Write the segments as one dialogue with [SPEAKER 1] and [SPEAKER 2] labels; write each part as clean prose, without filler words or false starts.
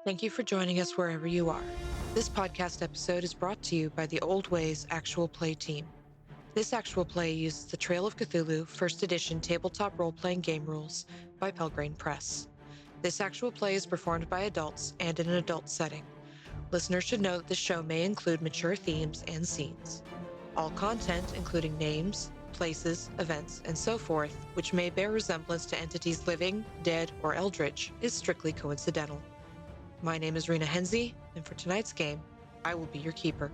[SPEAKER 1] Thank you for joining us wherever you are. This podcast episode is brought to you by the Old Ways Actual Play team. This actual play uses the Trail of Cthulhu First Edition tabletop role-playing game rules by Pelgrane Press. This actual play is performed by adults and in an adult setting. Listeners should know that this show may include mature themes and scenes. All content, including names, places, events, and so forth, which may bear resemblance to entities living, dead, or eldritch, is strictly coincidental. My name is Rena Henze, and for tonight's game, I will be your keeper.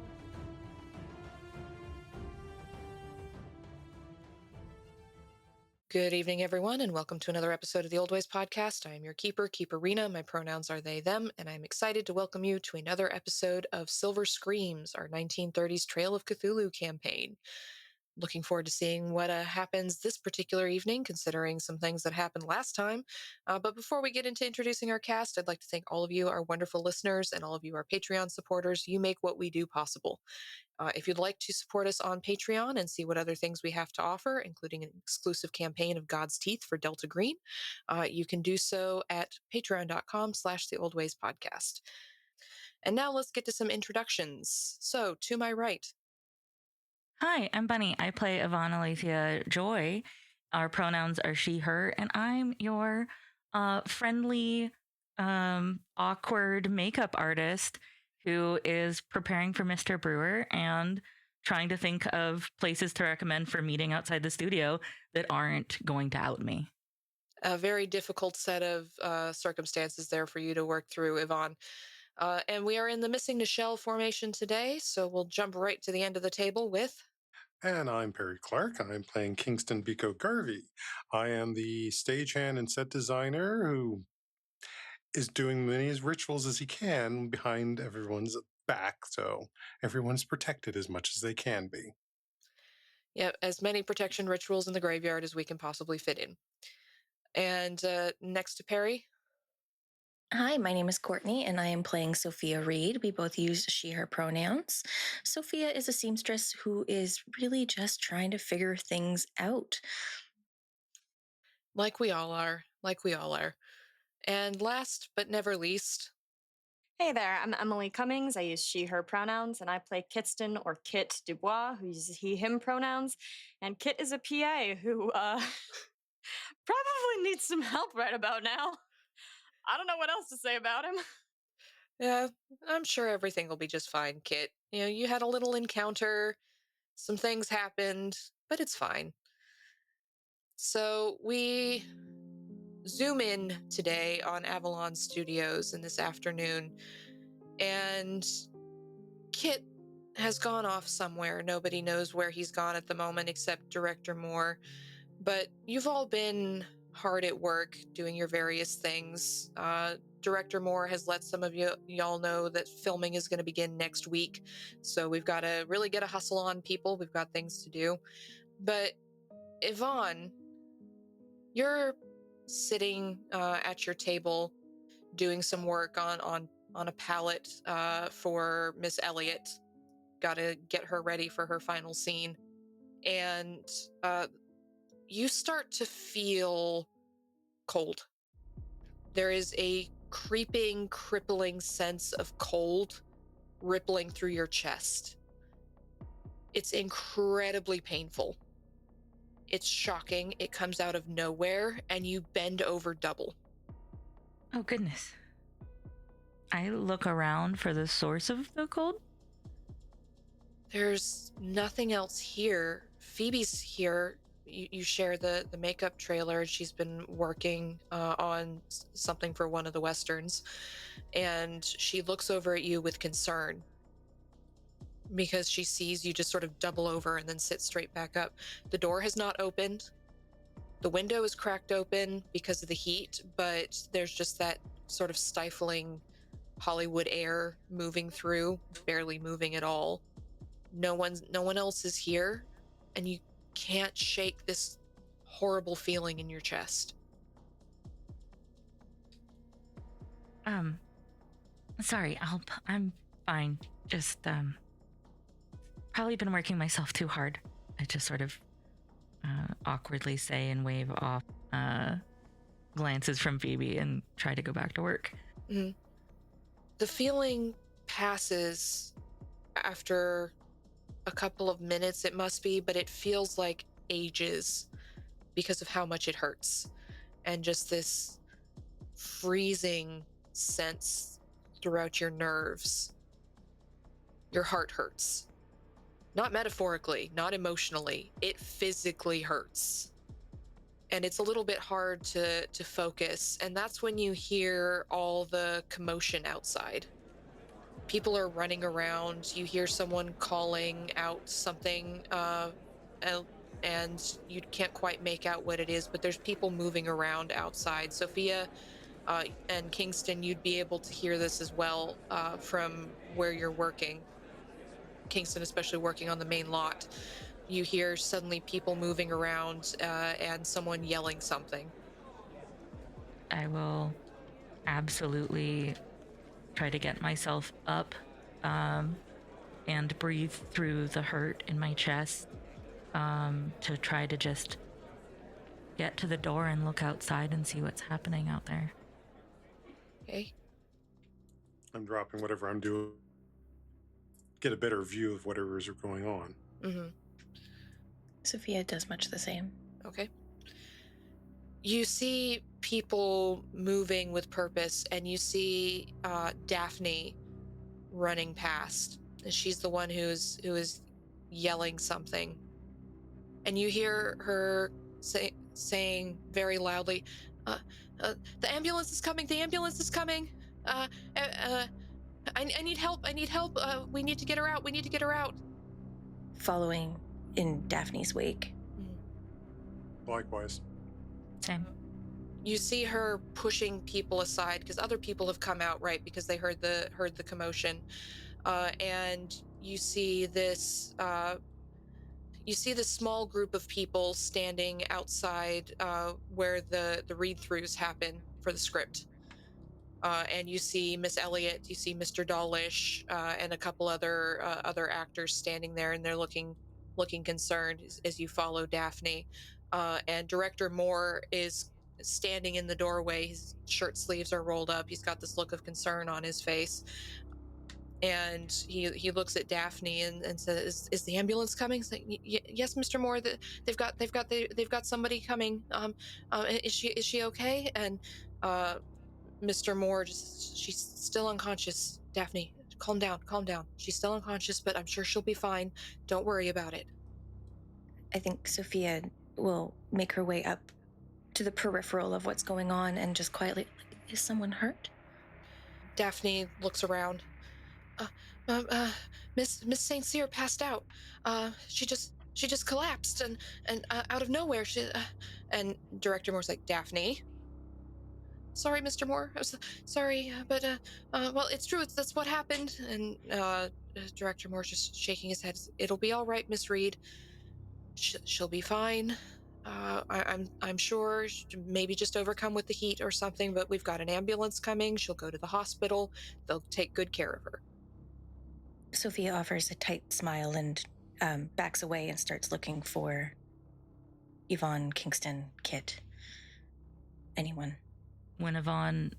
[SPEAKER 1] Good evening, everyone, and welcome to another episode of the Old Ways Podcast. I am your keeper, Keeper Rena. My pronouns are they, them, and I'm excited to welcome you to another episode of Silver Screams, our 1930s Trail of Cthulhu campaign. Looking forward to seeing what happens this particular evening, considering some things that happened last time. But before we get into introducing our cast, I'd like to thank all of you, our wonderful listeners, and all of you, our Patreon supporters. You make what we do possible. If you'd like to support us on Patreon and see what other things we have to offer, including an exclusive campaign of God's Teeth for Delta Green, you can do so at patreon.com/theoldwayspodcast. And now let's get to some introductions. So, to my right.
[SPEAKER 2] Hi, I'm Bunny. I play Yvonne Alethea Joy. Our pronouns are she, her, and I'm your friendly, awkward makeup artist who is preparing for Mr. Brewer and trying to think of places to recommend for meeting outside the studio that aren't going to out me.
[SPEAKER 1] A very difficult set of circumstances there for you to work through, Yvonne. And we are in the Missing Nichelle formation today, so we'll jump right to the end of the table with...
[SPEAKER 3] And I'm Perry Clark. I'm playing Kingston Biko Garvey. I am the stagehand and set designer who is doing many rituals as he can behind everyone's back, so everyone's protected as much as they can be.
[SPEAKER 1] Yeah, as many protection rituals in the graveyard as we can possibly fit in. And next to Perry.
[SPEAKER 4] Hi, my name is Courtney, and I am playing Sophia Reed. We both use she, her pronouns. Sophia is a seamstress who is really just trying to figure things out.
[SPEAKER 1] Like we all are. And last but never least...
[SPEAKER 5] Hey there, I'm Emily Cummings. I use she, her pronouns, and I play Kingston, or Kit Dubois, who uses he, him pronouns. And Kit is a PA who probably needs some help right about now. I don't know what else to say about him.
[SPEAKER 1] Yeah, I'm sure everything will be just fine, Kit. You know, you had a little encounter, some things happened, but it's fine. So we zoom in today on Avalon Studios in this afternoon, and Kit has gone off somewhere. Nobody knows where he's gone at the moment except Director Moore, but you've all been hard at work doing your various things. Director Moore has let some of y'all know that filming is going to begin next week, so we've got to really get a hustle on, people. We've got things to do. But Yvonne, you're sitting at your table doing some work on a palette for Miss Elliot. Got to get her ready for her final scene. And you start to feel cold. There is a creeping, crippling sense of cold rippling through your chest. It's incredibly painful. It's shocking. It comes out of nowhere, and you bend over double.
[SPEAKER 2] Oh, goodness. I look around for the source of the cold.
[SPEAKER 1] There's nothing else here. Phoebe's here. You share the makeup trailer. She's been working on something for one of the Westerns, and she looks over at you with concern because she sees you just sort of double over and then sit straight back up. The door has not opened. The window is cracked open because of the heat, but there's just that sort of stifling Hollywood air moving through, barely moving at all. No one else is here, and you can't shake this horrible feeling in your chest.
[SPEAKER 2] Sorry, I'm fine. Just, probably been working myself too hard. I just sort of awkwardly say and wave off glances from Phoebe and try to go back to work.
[SPEAKER 1] Mm-hmm. The feeling passes after a couple of minutes, it must be, but it feels like ages because of how much it hurts. And just this freezing sense throughout your nerves. Your heart hurts. Not metaphorically, not emotionally. It physically hurts. And it's a little bit hard to focus. And that's when you hear all the commotion outside. People are running around. You hear someone calling out something, and and you can't quite make out what it is, but there's people moving around outside. Sophia, and Kingston, you'd be able to hear this as well, from where you're working. Kingston, especially working on the main lot. You hear suddenly people moving around, and someone yelling something.
[SPEAKER 2] I will absolutely try to get myself up and breathe through the hurt in my chest to try to just get to the door and look outside and see what's happening out there.
[SPEAKER 1] Okay.
[SPEAKER 3] I'm dropping whatever I'm doing, get a better view of whatever is going on.
[SPEAKER 1] Mm-hmm.
[SPEAKER 4] Sophia does much the same.
[SPEAKER 1] Okay. You see people moving with purpose, and you see Daphne running past. She's the one who is yelling something, and you hear her saying very loudly, "The ambulance is coming! The ambulance is coming! Uh, I need help! I need help! We need to get her out! We need to get her out!"
[SPEAKER 4] Following in Daphne's wake.
[SPEAKER 3] Likewise.
[SPEAKER 2] Same.
[SPEAKER 1] You see her pushing people aside because other people have come out, right, because they heard the commotion, and you see this small group of people standing outside, where the read-throughs happen for the script, and you see Miss Elliott, you see Mr. Dawlish, and a couple other actors standing there, and they're looking concerned as you follow Daphne, and Director Moore is standing in the doorway. His shirt sleeves are rolled up. He's got this look of concern on his face, and he looks at Daphne and says, "Is the ambulance coming?" He's like, "Yes, Mr. Moore. They've got somebody coming. Is she okay?" And Mr. Moore she's still unconscious. Daphne, calm down, calm down. She's still unconscious, but I'm sure she'll be fine. Don't worry about it.
[SPEAKER 4] I think Sophia will make her way up to the peripheral of what's going on and just quietly, is someone hurt?
[SPEAKER 1] Daphne looks around. Miss Saint Cyr passed out. She just collapsed and out of nowhere and Director Moore's like, "Daphne, sorry, Mr. Moore. I'm sorry, but well, it's true. That's what happened." And Director Moore's just shaking his head. "It'll be all right, Miss Reed. She'll be fine. I'm sure, maybe just overcome with the heat or something, but we've got an ambulance coming. She'll go to the hospital. They'll take good care of her."
[SPEAKER 4] Sophia offers a tight smile and backs away and starts looking for Yvonne, Kingston, Kit, anyone.
[SPEAKER 2] When Yvonne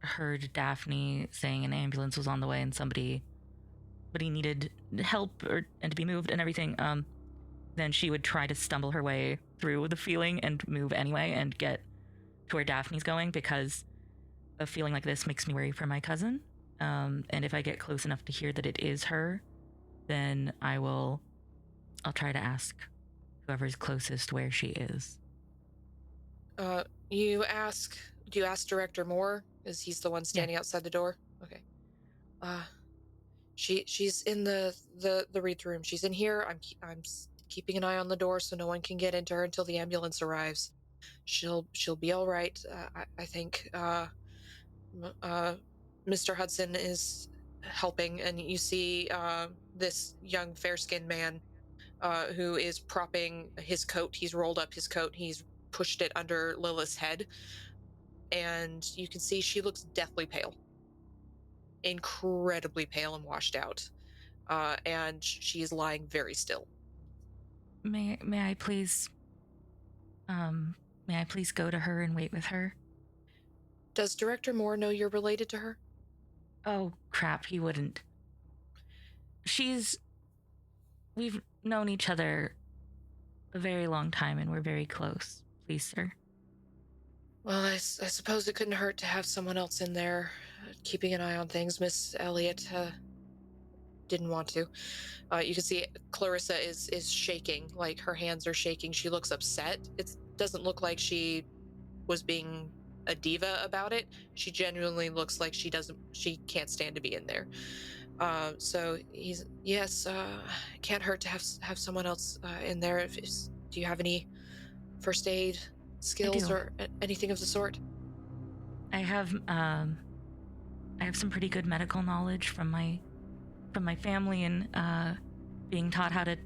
[SPEAKER 2] heard Daphne saying an ambulance was on the way and somebody needed help and to be moved and everything, then she would try to stumble her way through the feeling and move anyway and get to where Daphne's going, because a feeling like this makes me worry for my cousin. And if I get close enough to hear that it is her, then I'll try to ask whoever's closest where she is.
[SPEAKER 1] Do you ask Director Moore? Is he's the one standing outside the door? Okay. She's in the read room. She's in here. I'm keeping an eye on the door so no one can get into her until the ambulance arrives. She'll be all right. I think. Mr. Hudson is helping, and you see this young fair-skinned man who is propping his coat. He's rolled up his coat. He's pushed it under Lilith's head, and you can see she looks deathly pale, incredibly pale and washed out, and she's lying very still.
[SPEAKER 2] May I please go to her and wait with her?
[SPEAKER 1] Does Director Moore know you're related to her?
[SPEAKER 2] Oh, crap, he wouldn't. We've known each other a very long time and we're very close. Please, sir.
[SPEAKER 1] Well, I suppose it couldn't hurt to have someone else in there keeping an eye on things. Miss Elliot didn't want to. You can see Clarissa is shaking, like her hands are shaking. She looks upset. It doesn't look like she was being a diva about it. She genuinely looks like she can't stand to be in there. So he's yes. It can't hurt to have someone else in there. Do you have any first aid skills
[SPEAKER 2] do.
[SPEAKER 1] or anything of the sort?
[SPEAKER 2] I have some pretty good medical knowledge from my family and being taught how to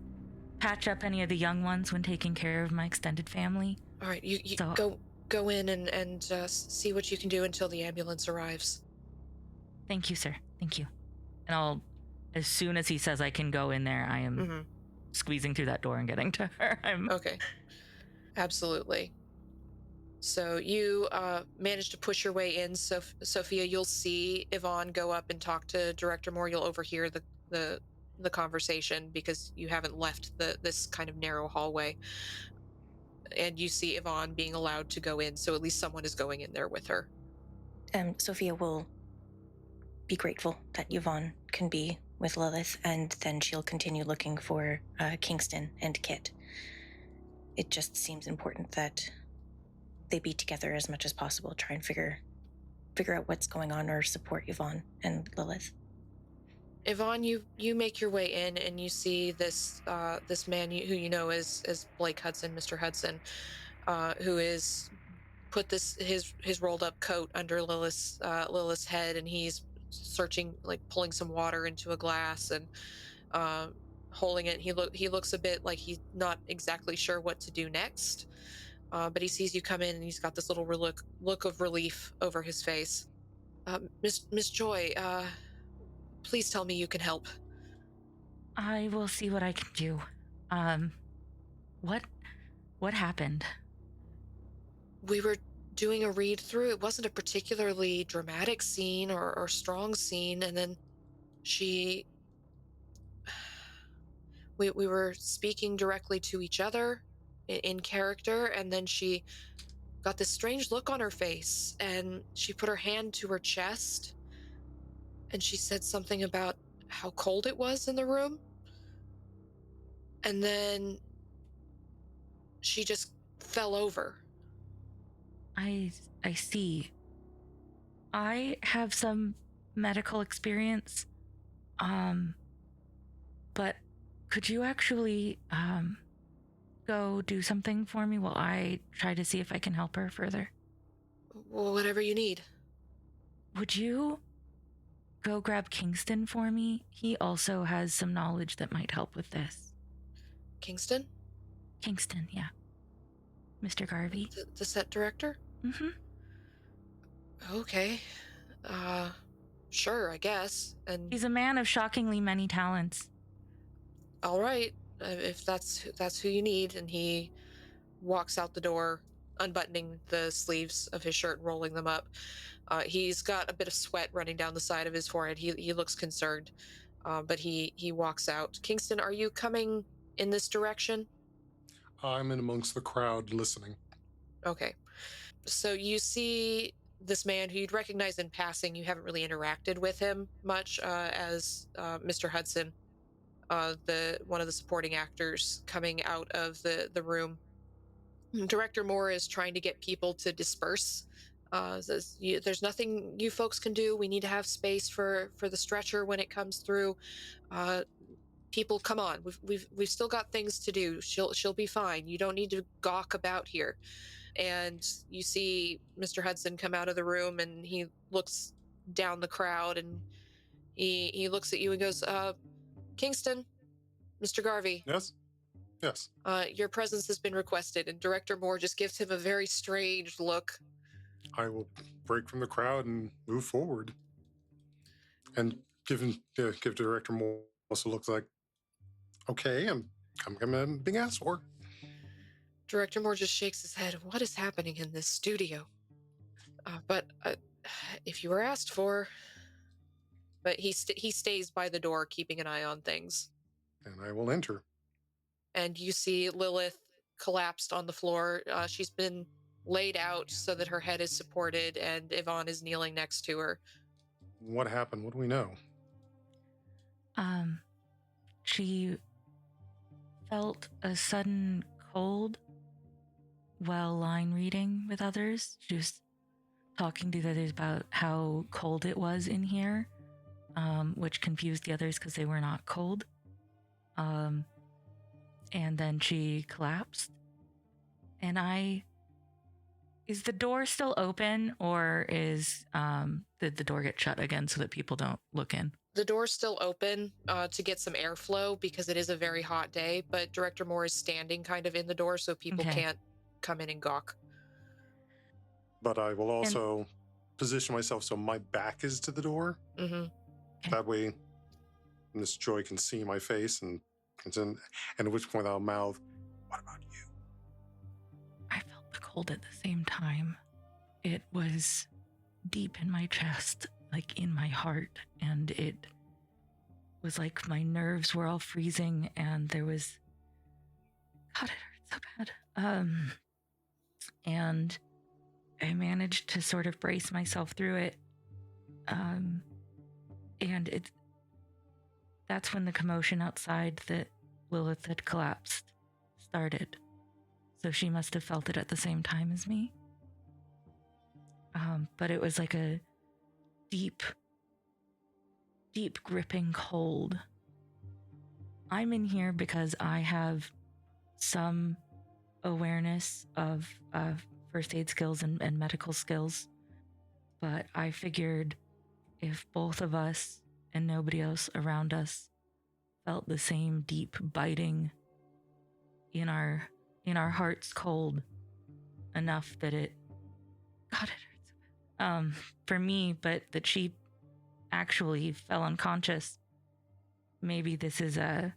[SPEAKER 2] patch up any of the young ones when taking care of my extended family.
[SPEAKER 1] All right, you go in and see what you can do until the ambulance arrives.
[SPEAKER 2] Thank you, sir. Thank you. And as soon as he says I can go in there, I am squeezing through that door and getting to her.
[SPEAKER 1] Okay. Absolutely. So you manage to push your way in. So Sophia, you'll see Yvonne go up and talk to Director Moore. You'll overhear the conversation because you haven't left this kind of narrow hallway. And you see Yvonne being allowed to go in, so at least someone is going in there with her.
[SPEAKER 4] Sophia will be grateful that Yvonne can be with Lilith, and then she'll continue looking for Kingston and Kit. It just seems important that they be together as much as possible, try and figure out what's going on or support Yvonne and Lilith.
[SPEAKER 1] Yvonne, you make your way in and you see this man who you know as Blake Hudson, Mr. Hudson, who is put his rolled up coat under Lilith's head, and he's searching, like pulling some water into a glass and holding it. He looks a bit like he's not exactly sure what to do next, but he sees you come in and he's got this little look of relief over his face. Miss Joy, please tell me you can help.
[SPEAKER 2] I will see what I can do. What happened?
[SPEAKER 1] We were doing a read through. It wasn't a particularly dramatic scene or strong scene, and then we were speaking directly to each other in character, and then she got this strange look on her face, and she put her hand to her chest, and she said something about how cold it was in the room, and then she just fell over.
[SPEAKER 2] I see. I have some medical experience, but could you actually go do something for me while I try to see if I can help her further?
[SPEAKER 1] Well, whatever you need.
[SPEAKER 2] Would you go grab Kingston for me? He also has some knowledge that might help with this.
[SPEAKER 1] Kingston?
[SPEAKER 2] Kingston, yeah. Mr. Garvey.
[SPEAKER 1] The set director?
[SPEAKER 2] Mm-hmm.
[SPEAKER 1] Okay. Sure, I guess. And
[SPEAKER 2] he's a man of shockingly many talents.
[SPEAKER 1] All right, if that's who you need. And he walks out the door, unbuttoning the sleeves of his shirt, rolling them up. He's got a bit of sweat running down the side of his forehead. He looks concerned, but he walks out. Kingston, are you coming in this direction?
[SPEAKER 3] I'm in amongst the crowd listening.
[SPEAKER 1] Okay. So you see this man who you'd recognize in passing. You haven't really interacted with him much, as Mr. Hudson, one of the supporting actors, coming out of the room. Director Moore is trying to get people to disperse. Says, there's nothing you folks can do. We need to have space for the stretcher when it comes through. People, come on. We've still got things to do. She'll be fine. You don't need to gawk about here. And you see Mr. Hudson come out of the room, and he looks down the crowd, and he looks at you and goes, Kingston, Mr. Garvey.
[SPEAKER 3] Yes? Yes.
[SPEAKER 1] Your presence has been requested. And Director Moore just gives him a very strange look.
[SPEAKER 3] I will break from the crowd and move forward. And give Director Moore also looks like, okay, I'm being asked for.
[SPEAKER 1] Director Moore just shakes his head. What is happening in this studio? But if you were asked for, but he stays by the door, keeping an eye on things.
[SPEAKER 3] And I will enter.
[SPEAKER 1] And you see Lilith collapsed on the floor. She's been laid out so that her head is supported, and Yvonne is kneeling next to her.
[SPEAKER 3] What happened? What do we know?
[SPEAKER 2] She felt a sudden cold while line reading with others. She was talking to the others about how cold it was in here, which confused the others because they were not cold. And then she collapsed. And is the door still open, or did the door get shut again so that people don't look in?
[SPEAKER 1] The door's still open to get some airflow because it is a very hot day, but Director Moore is standing kind of in the door so people can't come in and gawk.
[SPEAKER 3] But I will also position myself so my back is to the door.
[SPEAKER 1] Mm-hmm.
[SPEAKER 3] That way Miss Joy can see my face, and at which point I'll mouth, "What about you?"
[SPEAKER 2] I felt the cold at the same time. It was deep in my chest, like in my heart, and it was like my nerves were all freezing, and there was, God, it hurt so bad. And I managed to sort of brace myself through it. And that's when the commotion outside that Lilith had collapsed started. So she must have felt it at the same time as me. But it was like a deep, deep gripping cold. I'm in here because I have some awareness of first aid skills and medical skills. But I figured if both of us and nobody else around us felt the same deep biting in our hearts cold enough that it, God, it hurts for me, but that she actually fell unconscious. Maybe this is the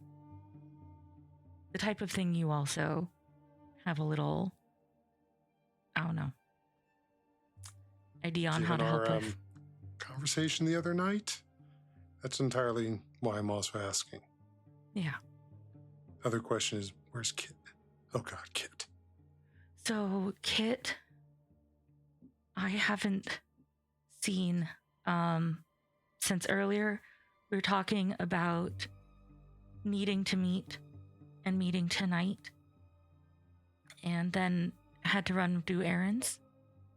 [SPEAKER 2] type of thing you also have a little, I don't know, idea on how to help with.
[SPEAKER 3] Conversation the other night? That's entirely why I'm also asking.
[SPEAKER 2] Yeah.
[SPEAKER 3] Other question is, where's Kit? Oh God, Kit.
[SPEAKER 2] So Kit, I haven't seen since earlier. We were talking about needing to meet and meeting tonight, and then had to run do errands.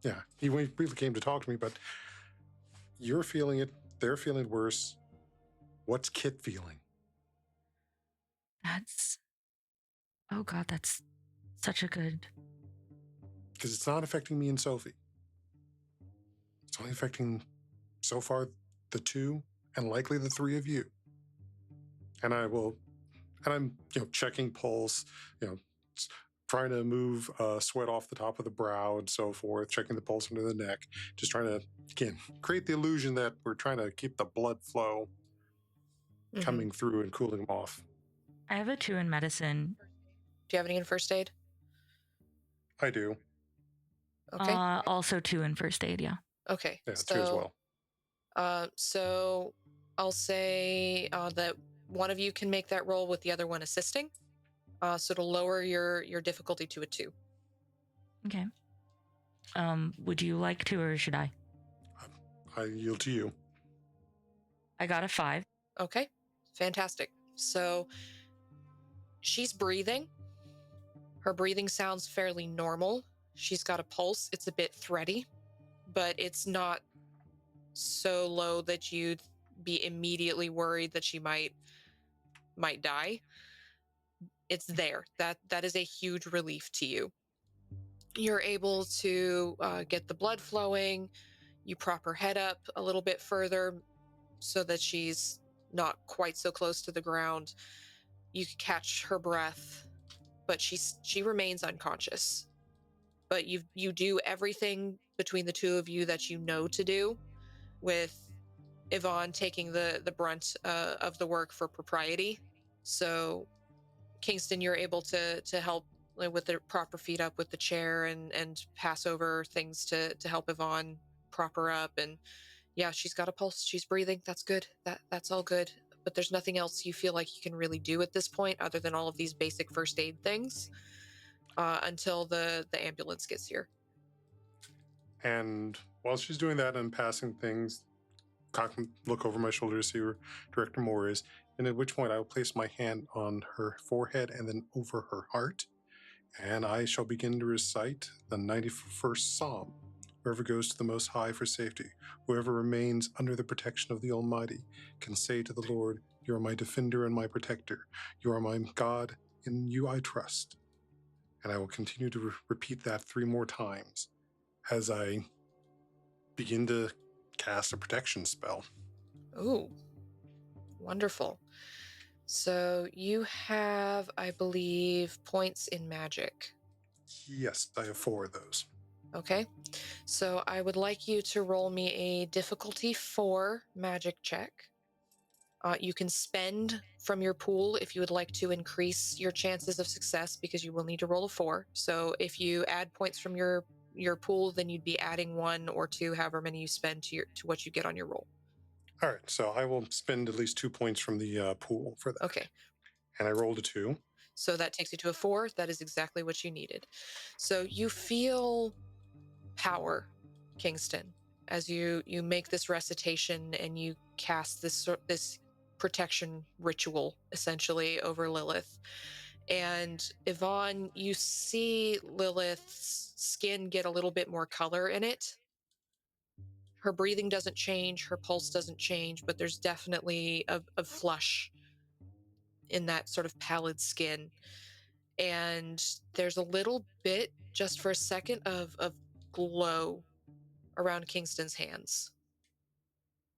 [SPEAKER 3] Yeah, he briefly came to talk to me, but you're feeling it. They're feeling worse. What's Kit feeling?
[SPEAKER 2] Oh God, that's such a good.
[SPEAKER 3] Because it's not affecting me and Sophie. It's only affecting, so far, the two and likely the three of you. And I'm checking pulse, trying to move sweat off the top of the brow and so forth, checking the pulse under the neck, just trying to, again, create the illusion that we're trying to keep the blood flow coming through and cooling them off.
[SPEAKER 2] I have a 2 in medicine.
[SPEAKER 1] Do you have any in first aid?
[SPEAKER 3] I do.
[SPEAKER 1] Okay.
[SPEAKER 2] Also 2 in first aid, yeah.
[SPEAKER 1] Okay.
[SPEAKER 3] Yeah, 2 as well.
[SPEAKER 1] So I'll say that one of you can make that roll with the other one assisting. So it'll lower your difficulty to a 2.
[SPEAKER 2] Okay. Would you like to, or should I?
[SPEAKER 3] I yield to you.
[SPEAKER 2] I got a 5.
[SPEAKER 1] Okay. Fantastic. So she's breathing. Her breathing sounds fairly normal. She's got a pulse. It's a bit thready, but it's not so low that you'd be immediately worried that she might die. It's there. That is a huge relief to you. You're able to get the blood flowing. You prop her head up a little bit further so that she's not quite so close to the ground. You can catch her breath, but she remains unconscious. But you do everything between the two of you that you know to do, with Yvonne taking the brunt of the work for propriety. So Kingston, you're able to help with the proper feet up with the chair and pass over things to help Yvonne prop her up, and Yeah, she's got a pulse. She's breathing. That's good. That's all good. But there's nothing else you feel like you can really do at this point other than all of these basic first aid things until the ambulance gets here.
[SPEAKER 3] And while she's doing that and passing things, look over my shoulder to see where Director Moore is, and at which point I will place my hand on her forehead and then over her heart, and I shall begin to recite the 91st Psalm. Whoever goes to the Most High for safety, whoever remains under the protection of the Almighty, can say to the Lord, "You are my defender and my protector. You are my God, in you I trust." And I will continue to repeat that 3 more times as I begin to cast a protection spell.
[SPEAKER 1] Ooh, wonderful. So you have, I believe, points in magic.
[SPEAKER 3] Yes, I have 4 of those.
[SPEAKER 1] Okay. So I would like you to roll me a difficulty 4 magic check. You can spend from your pool if you would like to increase your chances of success, because you will need to roll a 4. So if you add points from your pool, then you'd be adding 1 or 2, however many you spend to what you get on your roll.
[SPEAKER 3] All right, so I will spend at least 2 points from the pool for that.
[SPEAKER 1] Okay.
[SPEAKER 3] And I rolled a 2.
[SPEAKER 1] So that takes you to a 4. That is exactly what you needed. So you feel power, Kingston, as you make this recitation and you cast this protection ritual essentially over Lilith. And Yvonne, you see Lilith's skin get a little bit more color in it. Her breathing doesn't change, her pulse doesn't change, but there's definitely a flush in that sort of pallid skin. And there's a little bit, just for a second, of glow around Kingston's hands.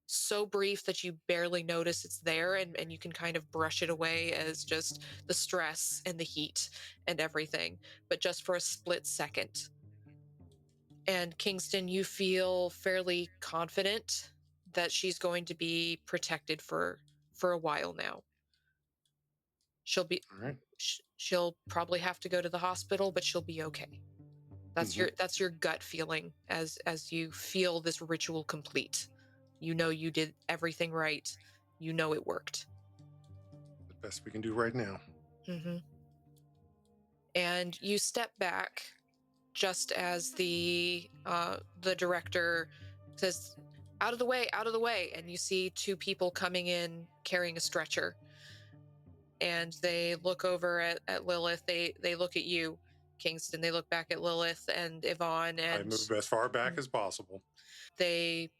[SPEAKER 1] So brief that you barely notice it's there, and you can kind of brush it away as just the stress and the heat and everything, but just for a split second. And Kingston, you feel fairly confident that she's going to be protected for a while now. She'll be
[SPEAKER 3] All right.
[SPEAKER 1] she'll probably have to go to the hospital, but she'll be okay. That's your gut feeling as you feel this ritual complete. You know you did everything right. You know it worked.
[SPEAKER 3] The best we can do right now.
[SPEAKER 1] Mm-hmm. And you step back just as the director says, out of the way, and you see 2 people coming in carrying a stretcher. And they look over at Lilith. They look at you, Kingston. They look back at Lilith and Yvonne, and
[SPEAKER 3] I move as far back as possible.
[SPEAKER 1] they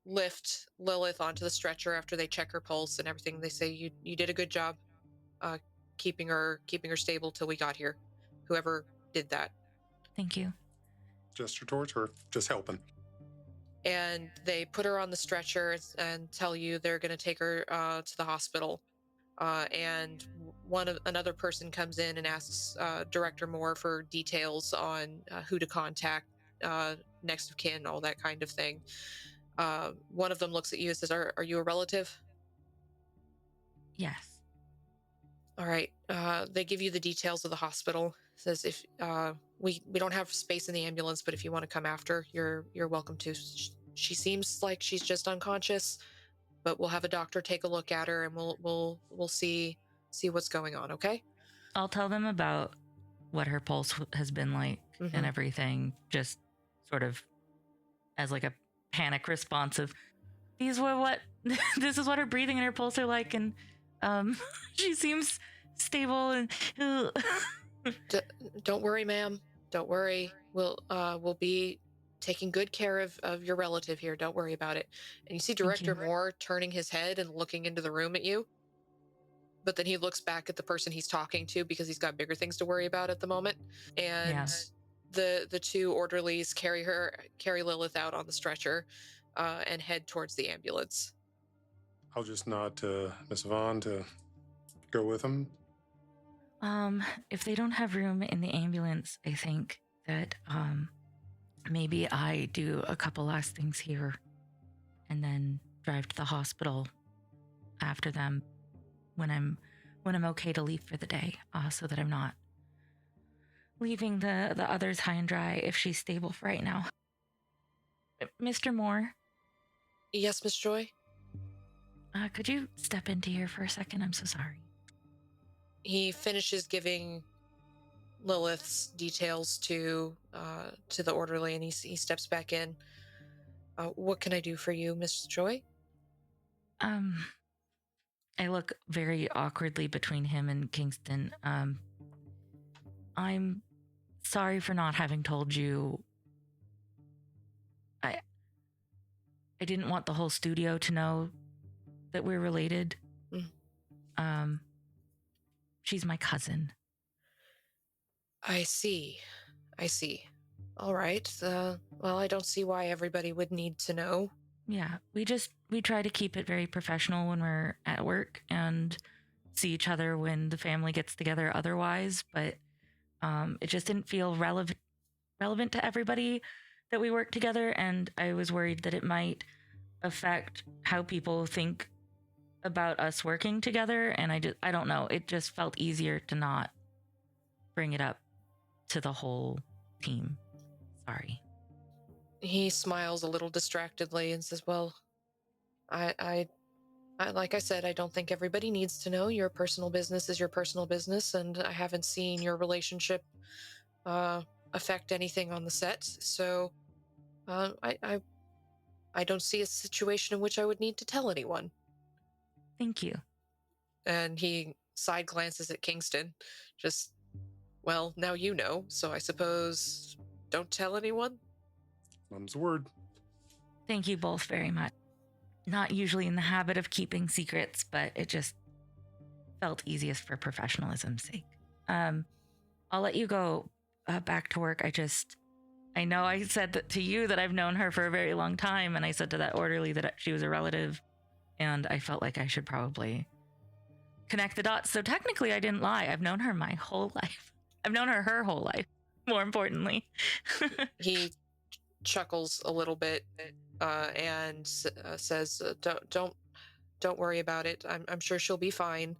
[SPEAKER 1] lift Lilith onto the stretcher after they check her pulse and everything. They say, you did a good job keeping her stable till we got here, whoever did that.
[SPEAKER 2] Thank you.
[SPEAKER 3] Gesture towards her, just helping.
[SPEAKER 1] And they put her on the stretcher and tell you they're going to take her to the hospital. And another person comes in and asks Director Moore for details on who to contact, next of kin, all that kind of thing. One of them looks at you and says, are you a relative?
[SPEAKER 2] Yes.
[SPEAKER 1] All right. They give you the details of the hospital. Says, if we don't have space in the ambulance, but if you want to come after, you're welcome to. She seems like she's just unconscious, but we'll have a doctor take a look at her and we'll see what's going on. Okay.
[SPEAKER 2] I'll tell them about what her pulse has been like and everything, just sort of as like a panic response of these were what this is what her breathing and her pulse are like, and she seems stable and
[SPEAKER 1] don't worry, ma'am. Don't worry. We'll be taking good care of your relative here. Don't worry about it. And you see Director Moore turning his head and looking into the room at you. But then he looks back at the person he's talking to because he's got bigger things to worry about at the moment. And the 2 orderlies carry Lilith out on the stretcher and head towards the ambulance.
[SPEAKER 3] I'll just nod to Miss Yvonne to go with them.
[SPEAKER 2] If they don't have room in the ambulance, I think that maybe I do a couple last things here and then drive to the hospital after them when I'm okay to leave for the day, so that I'm not leaving the others high and dry if she's stable for right now. Mr. Moore,
[SPEAKER 1] Yes, Miss Joy?
[SPEAKER 2] Could you step into here for a second? I'm so sorry.
[SPEAKER 1] He finishes giving Lilith's details to the orderly, and he steps back in. What can I do for you, Miss Joy?
[SPEAKER 2] I look very awkwardly between him and Kingston. I'm sorry for not having told you. I didn't want the whole studio to know that we're related. She's my cousin.
[SPEAKER 1] I see. All right. Well, I don't see why everybody would need to know.
[SPEAKER 2] Yeah, we try to keep it very professional when we're at work and see each other when the family gets together otherwise, but it just didn't feel relevant to everybody that we work together, and I was worried that it might affect how people think about us working together, and I don't know, it just felt easier to not bring it up to the whole team. Sorry.
[SPEAKER 1] He smiles a little distractedly and says, "Well, I like I said, I don't think everybody needs to know. Your personal business is your personal business, and I haven't seen your relationship affect anything on the set. So, I don't see a situation in which I would need to tell anyone."
[SPEAKER 2] Thank you.
[SPEAKER 1] And he side glances at Kingston. Just, well, now you know, so I suppose don't tell anyone?
[SPEAKER 3] Mum's word.
[SPEAKER 2] Thank you both very much. Not usually in the habit of keeping secrets, but it just felt easiest for professionalism's sake. I'll let you go back to work. I know I said that to you that I've known her for a very long time, and I said to that orderly that she was a relative, and I felt like I should probably connect the dots. So technically I didn't lie. I've known her my whole life. I've known her whole life, more importantly.
[SPEAKER 1] He chuckles a little bit and says, "Don't worry about it. I'm sure she'll be fine.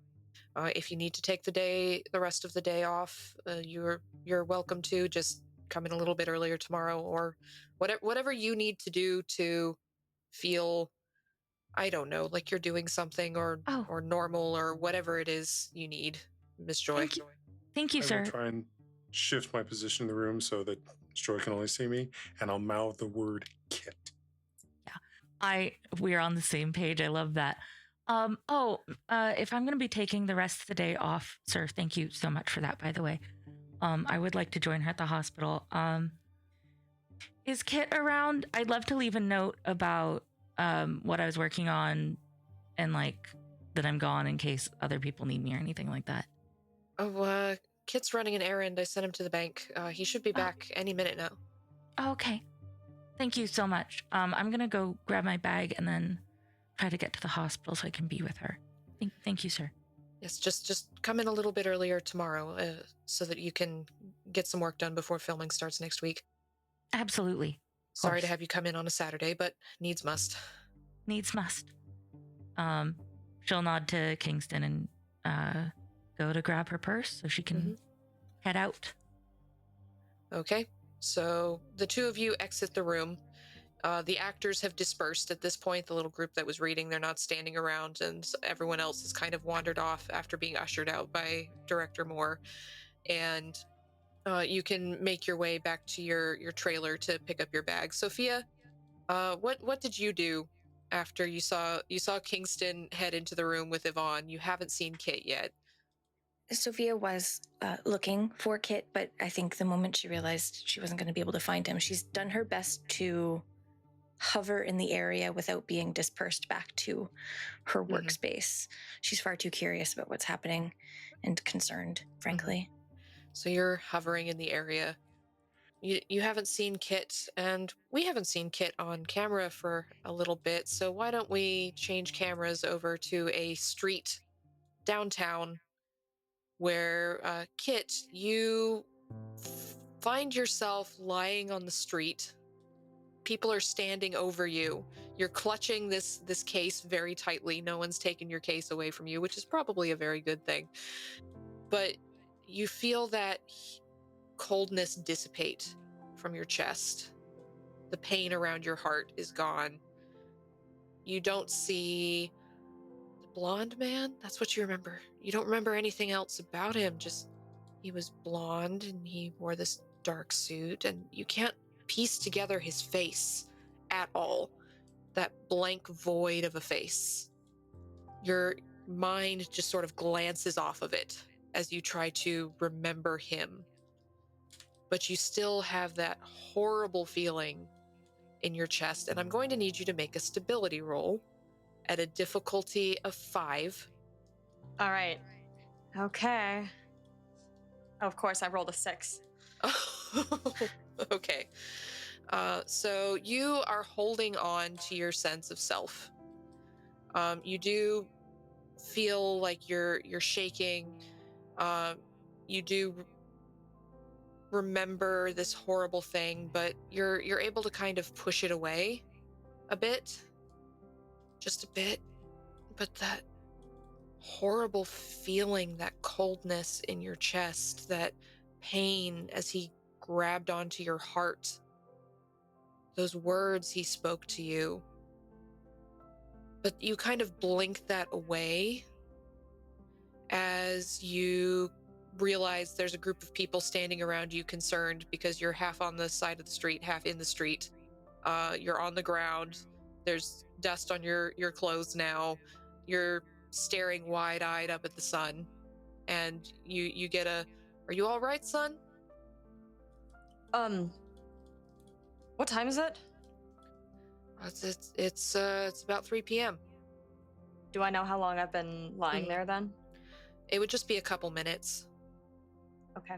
[SPEAKER 1] If you need to take the rest of the day off, you're welcome to. Just come in a little bit earlier tomorrow, or whatever you need to do to feel, I don't know, like you're doing something or normal, or whatever it is you need, Miss Joy."
[SPEAKER 2] Thank you,
[SPEAKER 3] I
[SPEAKER 2] sir.
[SPEAKER 3] will try and shift my position in the room so that Joy can only see me, and I'll mouth the word Kit.
[SPEAKER 2] Yeah, we're on the same page. I love that. If I'm going to be taking the rest of the day off, sir, thank you so much for that, by the way. I would like to join her at the hospital. Is Kit around? I'd love to leave a note about what I was working on, and like that I'm gone in case other people need me or anything like that.
[SPEAKER 1] Oh, Kit's running an errand. I sent him to the bank. He should be back any minute now.
[SPEAKER 2] Okay. Thank you so much. I'm going to go grab my bag and then try to get to the hospital so I can be with her. Thank you, sir.
[SPEAKER 1] Yes, just come in a little bit earlier tomorrow so that you can get some work done before filming starts next week.
[SPEAKER 2] Absolutely.
[SPEAKER 1] Sorry to have you come in on a Saturday, but needs must.
[SPEAKER 2] Needs must. She'll nod to Kingston and go to grab her purse so she can head out.
[SPEAKER 1] Okay, so the two of you exit the room. The actors have dispersed at this point. The little group that was reading, they're not standing around, and everyone else has kind of wandered off after being ushered out by Director Moore. And you can make your way back to your trailer to pick up your bag. Sophia, what did you do after you saw Kingston head into the room with Yvonne? You haven't seen Kit yet.
[SPEAKER 4] Sophia was looking for Kit, but I think the moment she realized she wasn't going to be able to find him, she's done her best to hover in the area without being dispersed back to her workspace. She's far too curious about what's happening and concerned, frankly.
[SPEAKER 1] So you're hovering in the area. You haven't seen Kit, and we haven't seen Kit on camera for a little bit, so why don't we change cameras over to a street downtown where, Kit, you find yourself lying on the street. People are standing over you. You're clutching this case very tightly. No one's taken your case away from you, which is probably a very good thing. But you feel that coldness dissipate from your chest. The pain around your heart is gone. You don't see the blonde man. That's what you remember. You don't remember anything else about him. Just he was blonde and he wore this dark suit, and you can't piece together his face at all. That blank void of a face. Your mind just sort of glances off of it as you try to remember him. But you still have that horrible feeling in your chest, and I'm going to need you to make a stability roll at a difficulty of 5.
[SPEAKER 5] All right. Okay. Of course, I rolled a 6.
[SPEAKER 1] Okay. So you are holding on to your sense of self. You do feel like you're shaking. You do remember this horrible thing, but you're able to kind of push it away a bit, just a bit. But that horrible feeling, that coldness in your chest, that pain as he grabbed onto your heart, those words he spoke to you. But you kind of blink that away as you realize there's a group of people standing around you concerned because you're half on the side of the street, half in the street. You're on the ground. There's dust on your clothes now. You're staring wide-eyed up at the sun, and you get a, "Are you all right, son?"
[SPEAKER 5] What time is it?
[SPEAKER 1] It's about 3 p.m.
[SPEAKER 5] Do I know how long I've been lying there then?
[SPEAKER 1] It would just be a couple minutes.
[SPEAKER 5] Okay.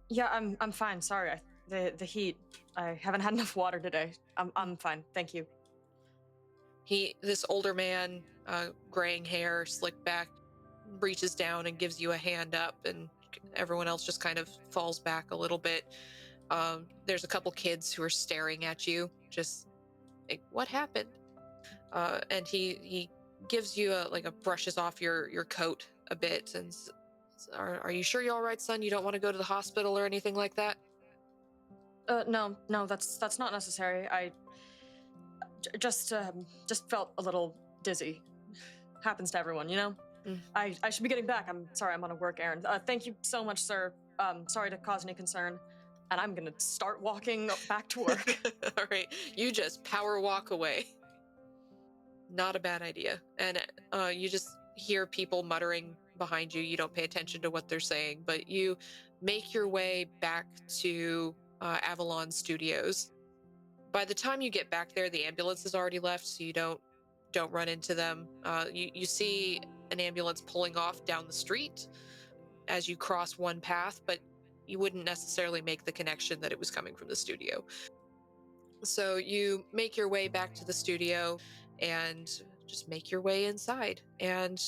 [SPEAKER 5] Yeah, I'm fine. Sorry, the heat. I haven't had enough water today. I'm fine. Thank you.
[SPEAKER 1] This older man, graying hair, slicked back, reaches down and gives you a hand up, and everyone else just kind of falls back a little bit. There's a couple kids who are staring at you, just like, "What happened?" And he gives you brushes off your coat a bit, and are you sure you're all right, son? You don't want to go to the hospital or anything like that?
[SPEAKER 5] No, that's not necessary. I just felt a little dizzy. Happens to everyone, you know?
[SPEAKER 1] Mm.
[SPEAKER 5] I should be getting back. I'm sorry, I'm on a work errand. Thank you so much, sir. Sorry to cause any concern. And I'm gonna start walking back to work.
[SPEAKER 1] All right, you just power walk away. Not a bad idea. And you just hear people muttering behind you. You don't pay attention to what they're saying, but you make your way back to Avalon Studios. By the time you get back there, the ambulance has already left, so you don't run into them. You see an ambulance pulling off down the street as you cross one path, but you wouldn't necessarily make the connection that it was coming from the studio. So you make your way back to the studio and just make your way inside. And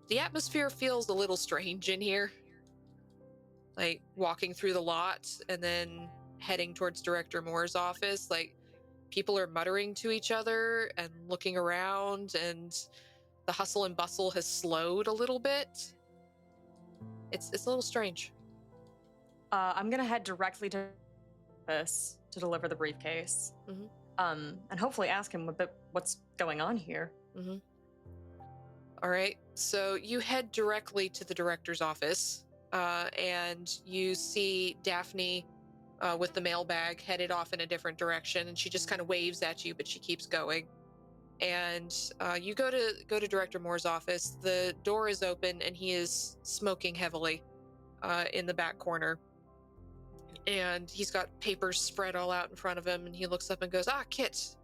[SPEAKER 1] the atmosphere feels a little strange in here. Like walking through the lot and then heading towards Director Moore's office, like people are muttering to each other and looking around, and the hustle and bustle has slowed a little bit. It's a little strange.
[SPEAKER 5] I'm gonna head directly to this to deliver the briefcase.
[SPEAKER 1] Mm-hmm.
[SPEAKER 5] And hopefully ask him a bit what's going on here.
[SPEAKER 1] Mm-hmm. All right, so you head directly to the director's office, and you see Daphne with the mailbag headed off in a different direction, and she just kind of waves at you, but she keeps going. And you go to Director Moore's office. The door is open, and he is smoking heavily in the back corner. And he's got papers spread all out in front of him, and he looks up and goes, Kit,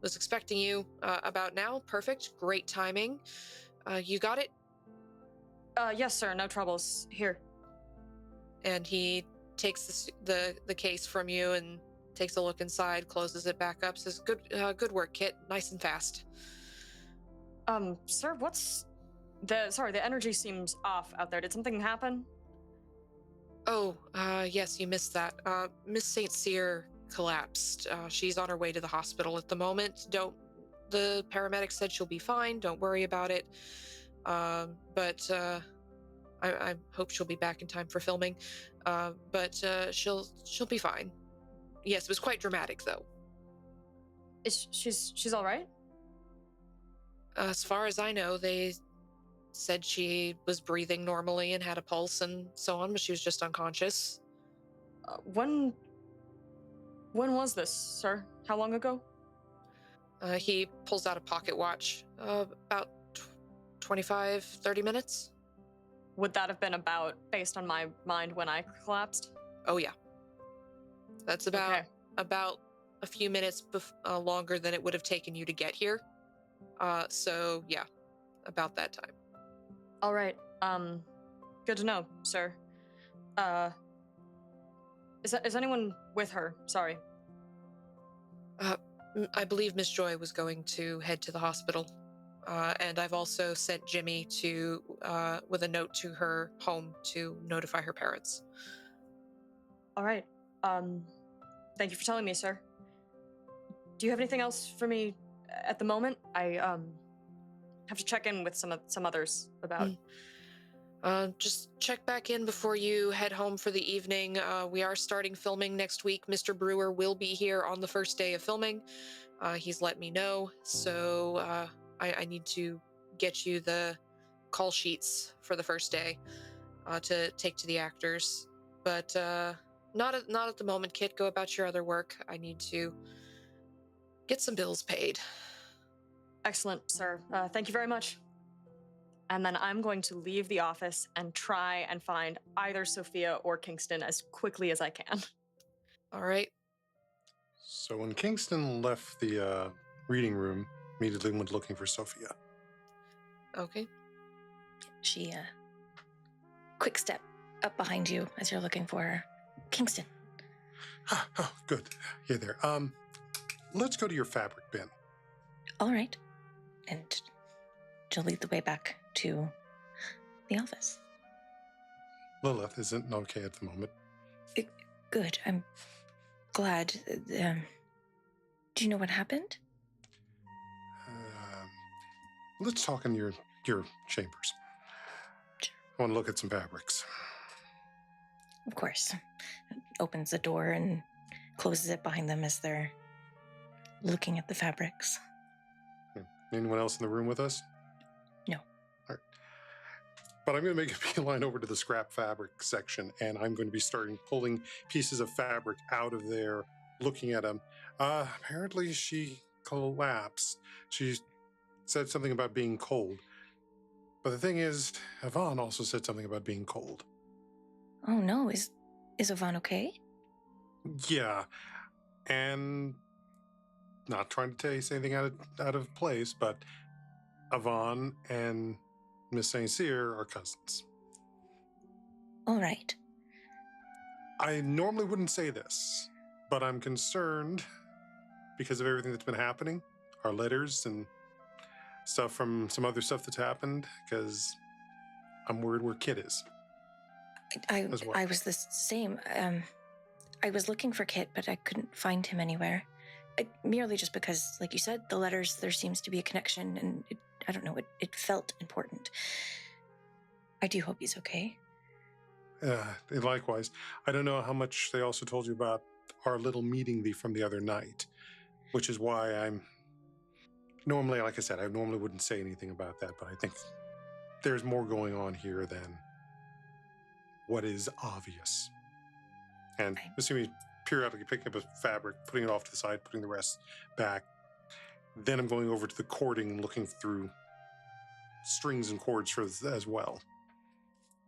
[SPEAKER 1] was expecting you about now. Perfect. Great timing. You got it?
[SPEAKER 5] Yes, sir. No troubles. Here.
[SPEAKER 1] And he takes the case from you and takes a look inside, closes it back up, says, good work, Kit. Nice and fast.
[SPEAKER 5] Sir, the energy seems off out there. Did something happen?
[SPEAKER 1] Oh, yes, you missed that. Miss St. Cyr collapsed. She's on her way to the hospital at the moment. The paramedic said she'll be fine. Don't worry about it. But I hope she'll be back in time for filming. But she'll be fine. Yes, it was quite dramatic, though.
[SPEAKER 5] She's all right?
[SPEAKER 1] As far as I know, they said she was breathing normally and had a pulse and so on, but she was just unconscious.
[SPEAKER 5] When was this, sir? How long ago?
[SPEAKER 1] He pulls out a pocket watch. About 25, 30 minutes.
[SPEAKER 5] Would that have been about based on my mind when I collapsed?
[SPEAKER 1] Oh, yeah. That's about
[SPEAKER 5] Okay.
[SPEAKER 1] about a few minutes longer than it would have taken you to get here. So, yeah, about that time.
[SPEAKER 5] All right. Good to know, sir. Is anyone with her? Sorry.
[SPEAKER 1] I believe Miss Joy was going to head to the hospital. And I've also sent Jimmy with a note to her home to notify her parents.
[SPEAKER 5] All right. Thank you for telling me, sir. Do you have anything else for me at the moment? I have to check in with some others about.
[SPEAKER 1] Just check back in before you head home for the evening. We are starting filming next week. Mr. Brewer will be here on the first day of filming. He's let me know, so I need to get you the call sheets for the first day to take to the actors. But not at the moment, Kit. Go about your other work. I need to get some bills paid.
[SPEAKER 5] Excellent, sir. Thank you very much. And then I'm going to leave the office and try and find either Sophia or Kingston as quickly as I can.
[SPEAKER 1] All right.
[SPEAKER 3] So when Kingston left the reading room, immediately went looking for Sophia.
[SPEAKER 1] Okay.
[SPEAKER 4] She, quick step up behind you as you're looking for her. Kingston.
[SPEAKER 3] Oh, good. Hey there. Let's go to your fabric bin.
[SPEAKER 4] All right. And she'll lead the way back to the office.
[SPEAKER 3] Lilith isn't okay at the moment.
[SPEAKER 4] Good. I'm glad. Do you know what happened?
[SPEAKER 3] Let's talk in your chambers. I want to look at some fabrics.
[SPEAKER 4] Of course. Opens the door and closes it behind them as they're looking at the fabrics.
[SPEAKER 3] Anyone else in the room with us?
[SPEAKER 4] No.
[SPEAKER 3] All right. But I'm going to make a beeline over to the scrap fabric section, and I'm going to be starting pulling pieces of fabric out of there, looking at them. Apparently she collapsed. She said something about being cold. But the thing is, Yvonne also said something about being cold.
[SPEAKER 4] Oh no, is Yvonne okay?
[SPEAKER 3] Yeah, and not trying to say anything out of place, but Yvonne and Miss St. Cyr are cousins.
[SPEAKER 4] All right.
[SPEAKER 3] I normally wouldn't say this, but I'm concerned because of everything that's been happening, our letters and stuff from some other stuff that's happened, because I'm worried where Kit is.
[SPEAKER 4] I was the same. I was looking for Kit, but I couldn't find him anywhere. Merely just because, like you said, the letters, there seems to be a connection, and I don't know, it felt important. I do hope he's okay.
[SPEAKER 3] Likewise. I don't know how much they also told you about our little meeting from the other night, which is why I'm normally, like I said, I normally wouldn't say anything about that, but I think there's more going on here than what is obvious. And assuming periodically picking up a fabric, putting it off to the side, putting the rest back, then I'm going over to the cording and looking through strings and cords for as well.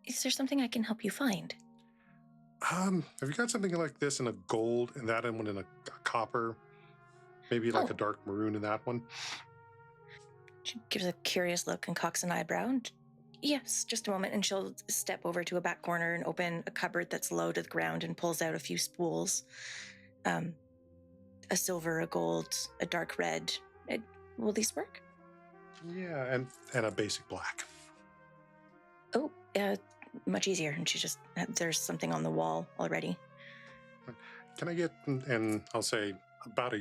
[SPEAKER 4] Is there something I can help you find?
[SPEAKER 3] Have you got something like this in a gold and that one in a copper? Maybe like a dark maroon in that one?
[SPEAKER 4] She gives a curious look and cocks an eyebrow. And, yes, just a moment. And she'll step over to a back corner and open a cupboard that's low to the ground and pulls out a few spools. A silver, a gold, a dark red. Will these work?
[SPEAKER 3] Yeah, and a basic black.
[SPEAKER 4] Oh, much easier. And she just, there's something on the wall already.
[SPEAKER 3] Can I get, and I'll say about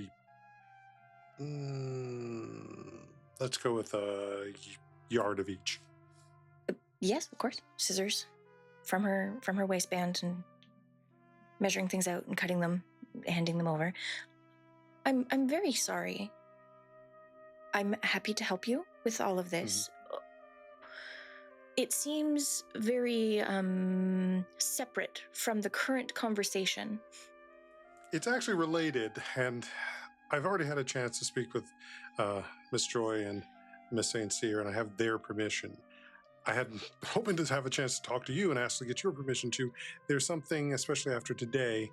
[SPEAKER 3] let's go with a yard of each.
[SPEAKER 4] Yes, of course. Scissors from her waistband and measuring things out and cutting them, handing them over. I'm very sorry. I'm happy to help you with all of this. It seems very separate from the current conversation.
[SPEAKER 3] It's actually related, and I've already had a chance to speak with Miss Joy and Miss St. Cyr, and I have their permission. I had hoping to have a chance to talk to you and ask to get your permission too. There's something, especially after today,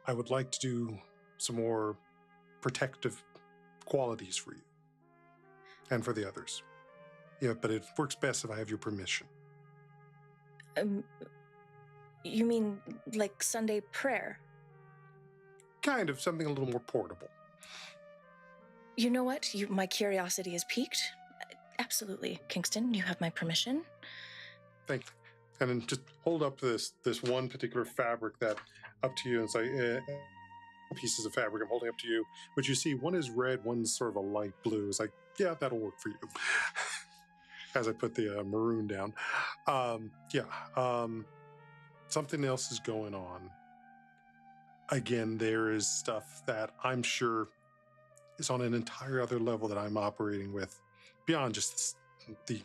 [SPEAKER 3] I would like to do some more protective qualities for you and for the others. Yeah, but it works best if I have your permission.
[SPEAKER 4] You mean like Sunday prayer?
[SPEAKER 3] Kind of something a little more portable.
[SPEAKER 4] You know what? My curiosity is piqued. Absolutely, Kingston, you have my permission.
[SPEAKER 3] Thank you. And then just hold up this one particular fabric that up to you, and it's like pieces of fabric I'm holding up to you. But you see, one is red, one's sort of a light blue. It's like, yeah, that'll work for you. As I put the maroon down. Something else is going on. Again, there is stuff that I'm sure is on an entire other level that I'm operating with beyond just the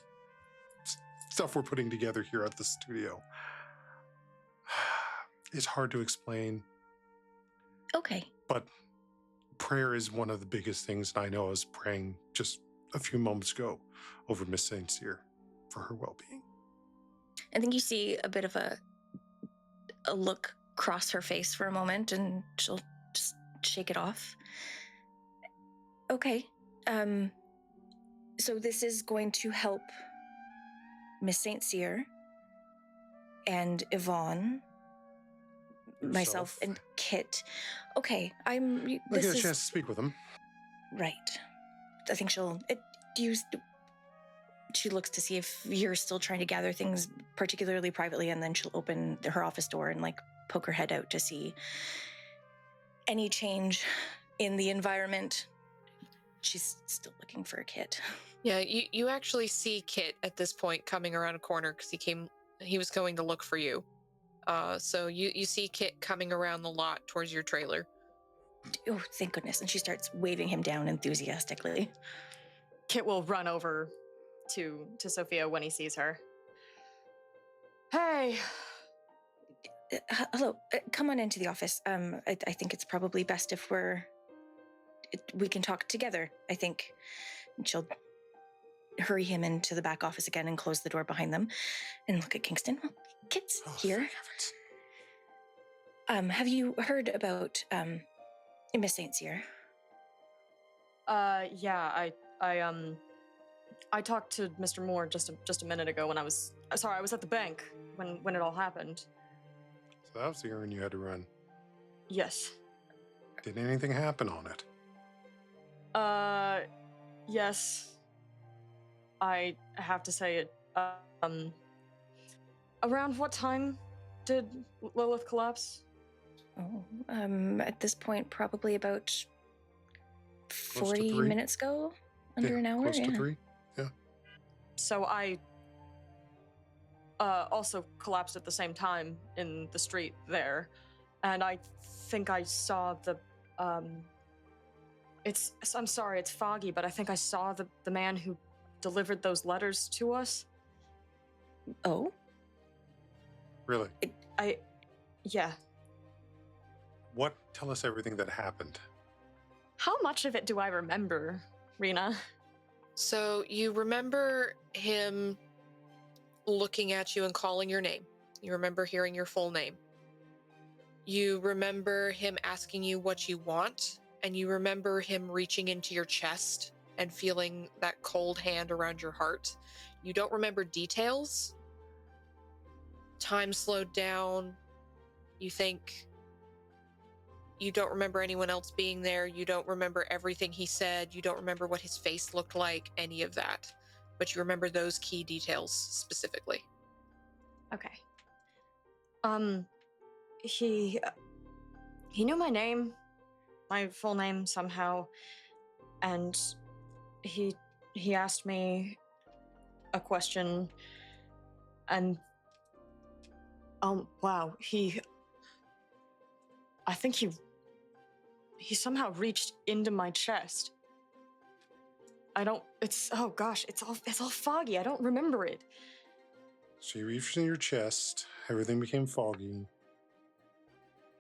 [SPEAKER 3] stuff we're putting together here at the studio. It's hard to explain.
[SPEAKER 4] Okay.
[SPEAKER 3] But prayer is one of the biggest things. I know I was praying just a few moments ago over Miss St. Cyr for her well-being.
[SPEAKER 4] I think you see a bit of a look cross her face for a moment, and she'll just shake it off. Okay. So this is going to help Miss St. Cyr and Yvonne, myself, and Kit. Okay,
[SPEAKER 3] I get a chance to speak with them.
[SPEAKER 4] Right. I think she looks to see if you're still trying to gather things particularly privately, and then she'll open her office door and poke her head out to see any change in the environment. She's still looking for a Kit.
[SPEAKER 1] Yeah, you actually see Kit at this point coming around a corner because he was going to look for you. So you see Kit coming around the lot towards your trailer.
[SPEAKER 4] Oh, thank goodness. And she starts waving him down enthusiastically.
[SPEAKER 5] Kit will run over to Sophia when he sees her. Hey!
[SPEAKER 4] Hello. Come on into the office. I think it's probably best if we can talk together, I think. And she'll hurry him into the back office again and close the door behind them and look at Kingston. Well, Kit's here. Have you heard about Miss St. Cyr?
[SPEAKER 5] Yeah, I talked to Mr. Moore just a minute ago when I was at the bank when it all happened.
[SPEAKER 3] So that was the errand you had to run.
[SPEAKER 5] Yes.
[SPEAKER 3] Did anything happen on it?
[SPEAKER 5] Yes. I have to say it. Around what time did Lilith collapse?
[SPEAKER 4] Oh, at this point, probably about 40 minutes ago, under an hour.
[SPEAKER 3] Close to 3. Yeah.
[SPEAKER 5] So I also collapsed at the same time in the street there, and I think I saw the I'm sorry, it's foggy, but I think I saw the man who delivered those letters to us.
[SPEAKER 4] Oh?
[SPEAKER 3] Really?
[SPEAKER 5] Yeah.
[SPEAKER 3] Tell us everything that happened.
[SPEAKER 5] How much of it do I remember, Rena?
[SPEAKER 1] So you remember him looking at you and calling your name. You remember hearing your full name. You remember him asking you what you want, and you remember him reaching into your chest and feeling that cold hand around your heart. You don't remember details. Time slowed down. You think you don't remember anyone else being there. You don't remember everything he said. You don't remember what his face looked like, any of that. But you remember those key details specifically.
[SPEAKER 5] Okay. He knew my name, my full name somehow, and he asked me a question, and wow, I think he he somehow reached into my chest. Oh gosh, it's all foggy. I don't remember it.
[SPEAKER 3] So you reached in your chest, everything became foggy.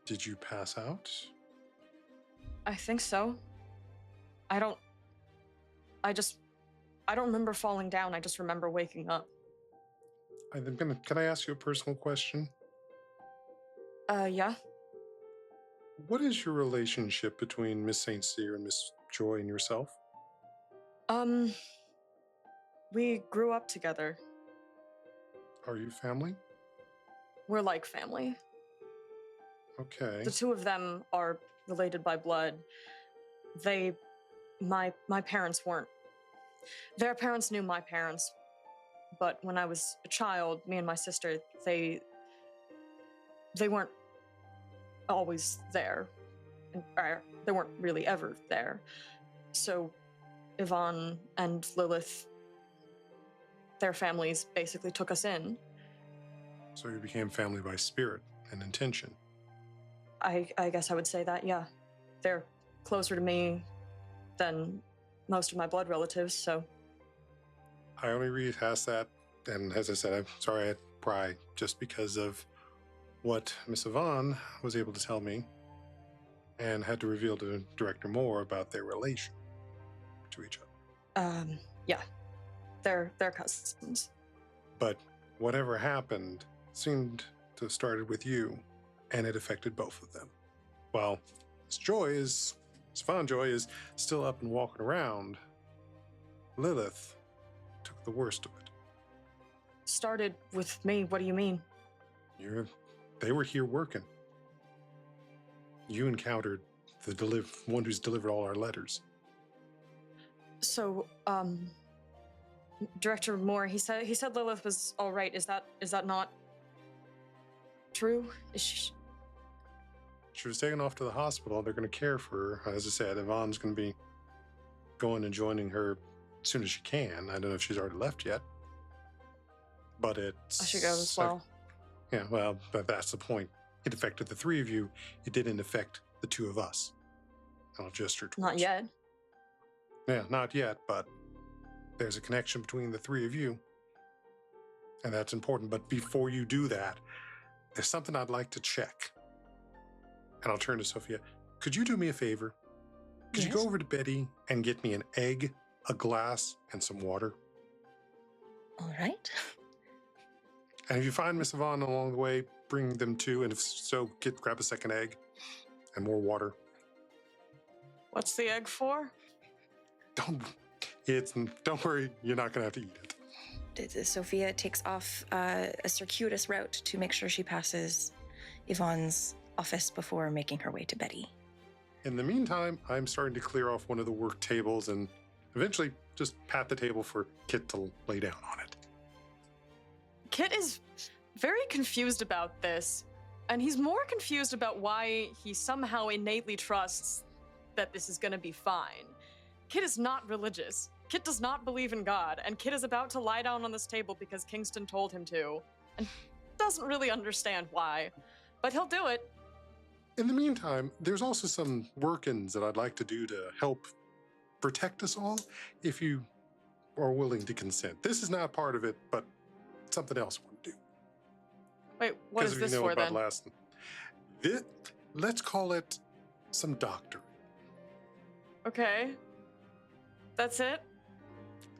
[SPEAKER 3] Did you pass out?
[SPEAKER 5] I think so. I don't remember falling down. I just remember waking up.
[SPEAKER 3] Can I ask you a personal question?
[SPEAKER 5] Yeah.
[SPEAKER 3] What is your relationship between Miss St. Cyr and Miss Joy and yourself?
[SPEAKER 5] We grew up together.
[SPEAKER 3] Are you family?
[SPEAKER 5] We're like family.
[SPEAKER 3] Okay.
[SPEAKER 5] The two of them are related by blood. My parents weren't. Their parents knew my parents, but when I was a child, me and my sister, they weren't always there. Or they weren't really ever there. So Yvonne and Lilith, their families basically took us in.
[SPEAKER 3] So you became family by spirit and intention.
[SPEAKER 5] I guess I would say that, yeah. They're closer to me than most of my blood relatives, so.
[SPEAKER 3] I only read past that, and as I said, I'm sorry I had pry just because of what Miss Yvonne was able to tell me and had to reveal to the director more about their relation to each other.
[SPEAKER 5] Yeah. They're cousins.
[SPEAKER 3] But whatever happened seemed to have started with you, and it affected both of them. While Miss Yvonne Joy is still up and walking around, Lilith took the worst of it.
[SPEAKER 5] Started with me, what do you mean?
[SPEAKER 3] They were here working. You encountered the one who's delivered all our letters.
[SPEAKER 5] So, Director Moore, he said Lilith was all right. Is that not true?
[SPEAKER 3] She was taken off to the hospital. They're going to care for her. As I said, Yvonne's going to be going and joining her as soon as she can. I don't know if she's already left yet. But it's...
[SPEAKER 5] I should go as well.
[SPEAKER 3] Yeah, well, but that's the point. It affected the three of you. It didn't affect the two of us. I'll gesture towards
[SPEAKER 5] Not yet.
[SPEAKER 3] Yeah, not yet, but there's a connection between the three of you. And that's important. But before you do that, there's something I'd like to check. And I'll turn to Sophia. Could you do me a favor? Could you go over to Betty and get me an egg, a glass, and some water?
[SPEAKER 4] All right.
[SPEAKER 3] And if you find Miss Yvonne along the way, bring them too. And if so, grab a second egg and more water.
[SPEAKER 5] What's the egg for?
[SPEAKER 3] Don't worry, you're not going to have to eat it.
[SPEAKER 4] Sophia takes off a circuitous route to make sure she passes Yvonne's office before making her way to Betty.
[SPEAKER 3] In the meantime, I'm starting to clear off one of the work tables and eventually just pat the table for Kit to lay down on it.
[SPEAKER 5] Kit is very confused about this, and he's more confused about why he somehow innately trusts that this is going to be fine. Kit is not religious. Kit does not believe in God, and Kit is about to lie down on this table because Kingston told him to, and doesn't really understand why, but he'll do it.
[SPEAKER 3] In the meantime, there's also some work-ins that I'd like to do to help protect us all, if you are willing to consent. This is not part of it, but something else I want to do.
[SPEAKER 5] Wait, what is this for then?
[SPEAKER 3] Let's call it some doctor.
[SPEAKER 5] Okay. That's it?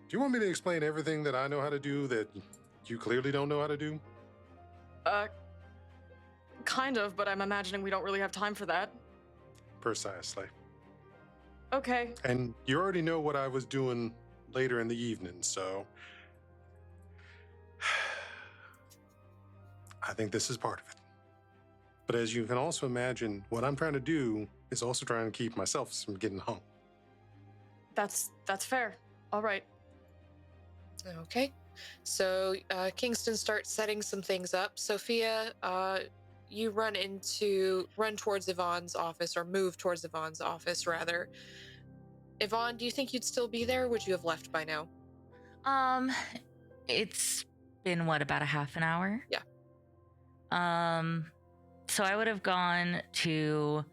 [SPEAKER 3] Do you want me to explain everything that I know how to do that you clearly don't know how to do?
[SPEAKER 5] Kind of, but I'm imagining we don't really have time for that.
[SPEAKER 3] Precisely.
[SPEAKER 5] Okay.
[SPEAKER 3] And you already know what I was doing later in the evening, so I think this is part of it. But as you can also imagine, what I'm trying to do is also trying to keep myself from getting hung.
[SPEAKER 5] That's fair. All right.
[SPEAKER 1] Okay. So Kingston starts setting some things up. Sophia, you run towards Yvonne's office, or move towards Yvonne's office, rather. Yvonne, do you think you'd still be there? Or would you have left by now?
[SPEAKER 2] It's been about a half an hour?
[SPEAKER 1] Yeah.
[SPEAKER 2] So I would have gone to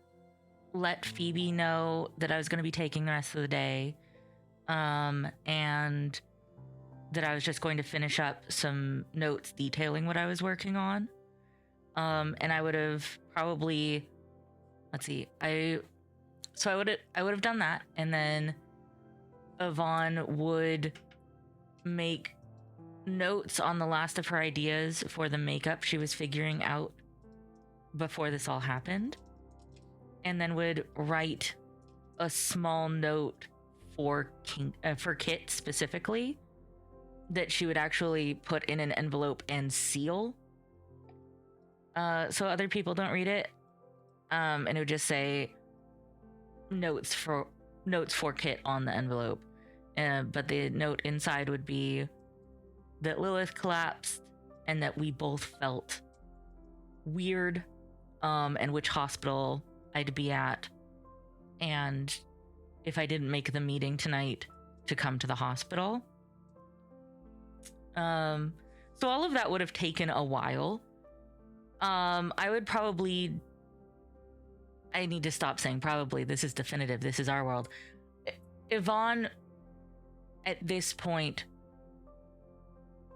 [SPEAKER 2] let Phoebe know that I was going to be taking the rest of the day, and that I was just going to finish up some notes detailing what I was working on. And I would have probably, I would have done that, and then Yvonne would make notes on the last of her ideas for the makeup she was figuring out before this all happened, and then would write a small note for Kit specifically that she would actually put in an envelope and seal, so other people don't read it. And it would just say notes for Kit on the envelope, but the note inside would be that Lilith collapsed and that we both felt weird, and which hospital I'd be at, and if I didn't make the meeting tonight to come to the hospital. So all of that would have taken a while. I need to stop saying probably. This is definitive. This is our world. Yvonne, at this point,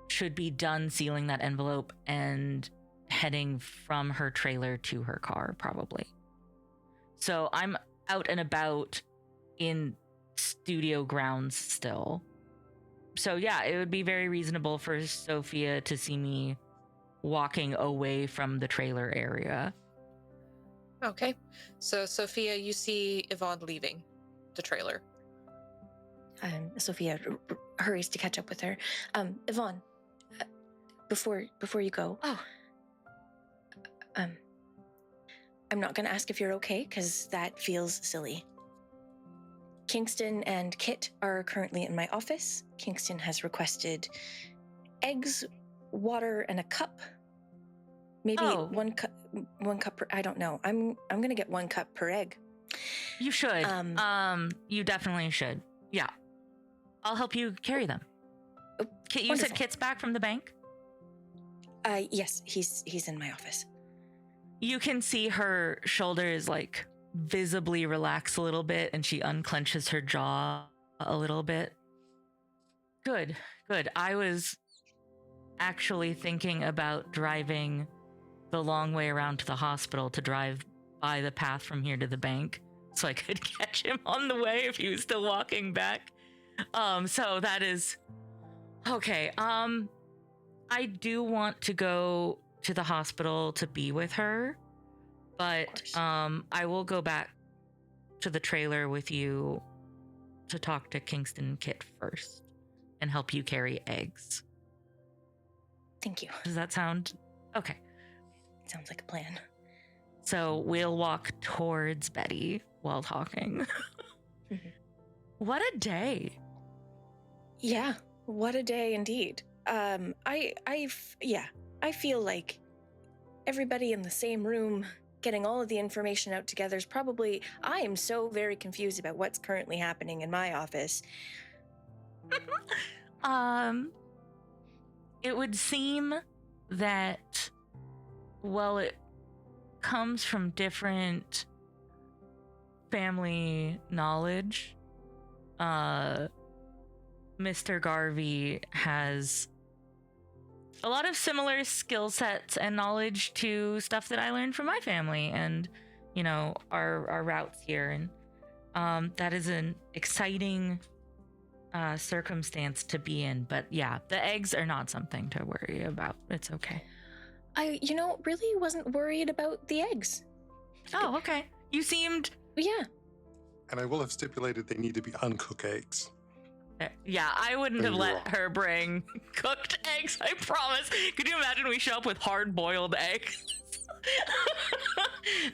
[SPEAKER 2] should be done sealing that envelope and heading from her trailer to her car, probably. So I'm out and about in studio grounds still. So yeah, it would be very reasonable for Sophia to see me walking away from the trailer area.
[SPEAKER 1] Okay. So, Sophia, you see Yvonne leaving the trailer.
[SPEAKER 4] Sophia hurries to catch up with her. Yvonne, before you go, I'm not going to ask if you're okay, because that feels silly. Kingston and Kit are currently in my office. Kingston has requested eggs, water, and a cup. Maybe one cup per, I don't know. I'm going to get 1 cup per egg.
[SPEAKER 2] You should. You definitely should. Yeah. I'll help you carry them. Kit, you said Kit's back from the bank?
[SPEAKER 4] Yes, he's in my office.
[SPEAKER 2] You can see her shoulders like visibly relax a little bit, and she unclenches her jaw a little bit. Good. I was actually thinking about driving the long way around to the hospital to drive by the path from here to the bank so I could catch him on the way if he was still walking back. So that is okay. I do want to go to the hospital to be with her, but I will go back to the trailer with you to talk to Kingston and Kit first and help you carry eggs.
[SPEAKER 4] Thank you.
[SPEAKER 2] Does that sound okay?
[SPEAKER 4] Sounds like a plan.
[SPEAKER 2] So we'll walk towards Betty while talking. What a day.
[SPEAKER 4] Yeah, what a day indeed. I feel like everybody in the same room getting all of the information out together is probably, I am so very confused about what's currently happening in my office.
[SPEAKER 2] It would seem that, well, it comes from different family knowledge. Mr. Garvey has a lot of similar skill sets and knowledge to stuff that I learned from my family and, you know, our routes here. And that is an exciting circumstance to be in. But yeah, the eggs are not something to worry about. It's okay.
[SPEAKER 4] I, really wasn't worried about the eggs.
[SPEAKER 2] Oh, okay. You seemed...
[SPEAKER 4] Yeah.
[SPEAKER 3] And I will have stipulated they need to be uncooked eggs.
[SPEAKER 2] Yeah, I wouldn't have let her bring cooked eggs, I promise. Could you imagine we show up with hard-boiled eggs?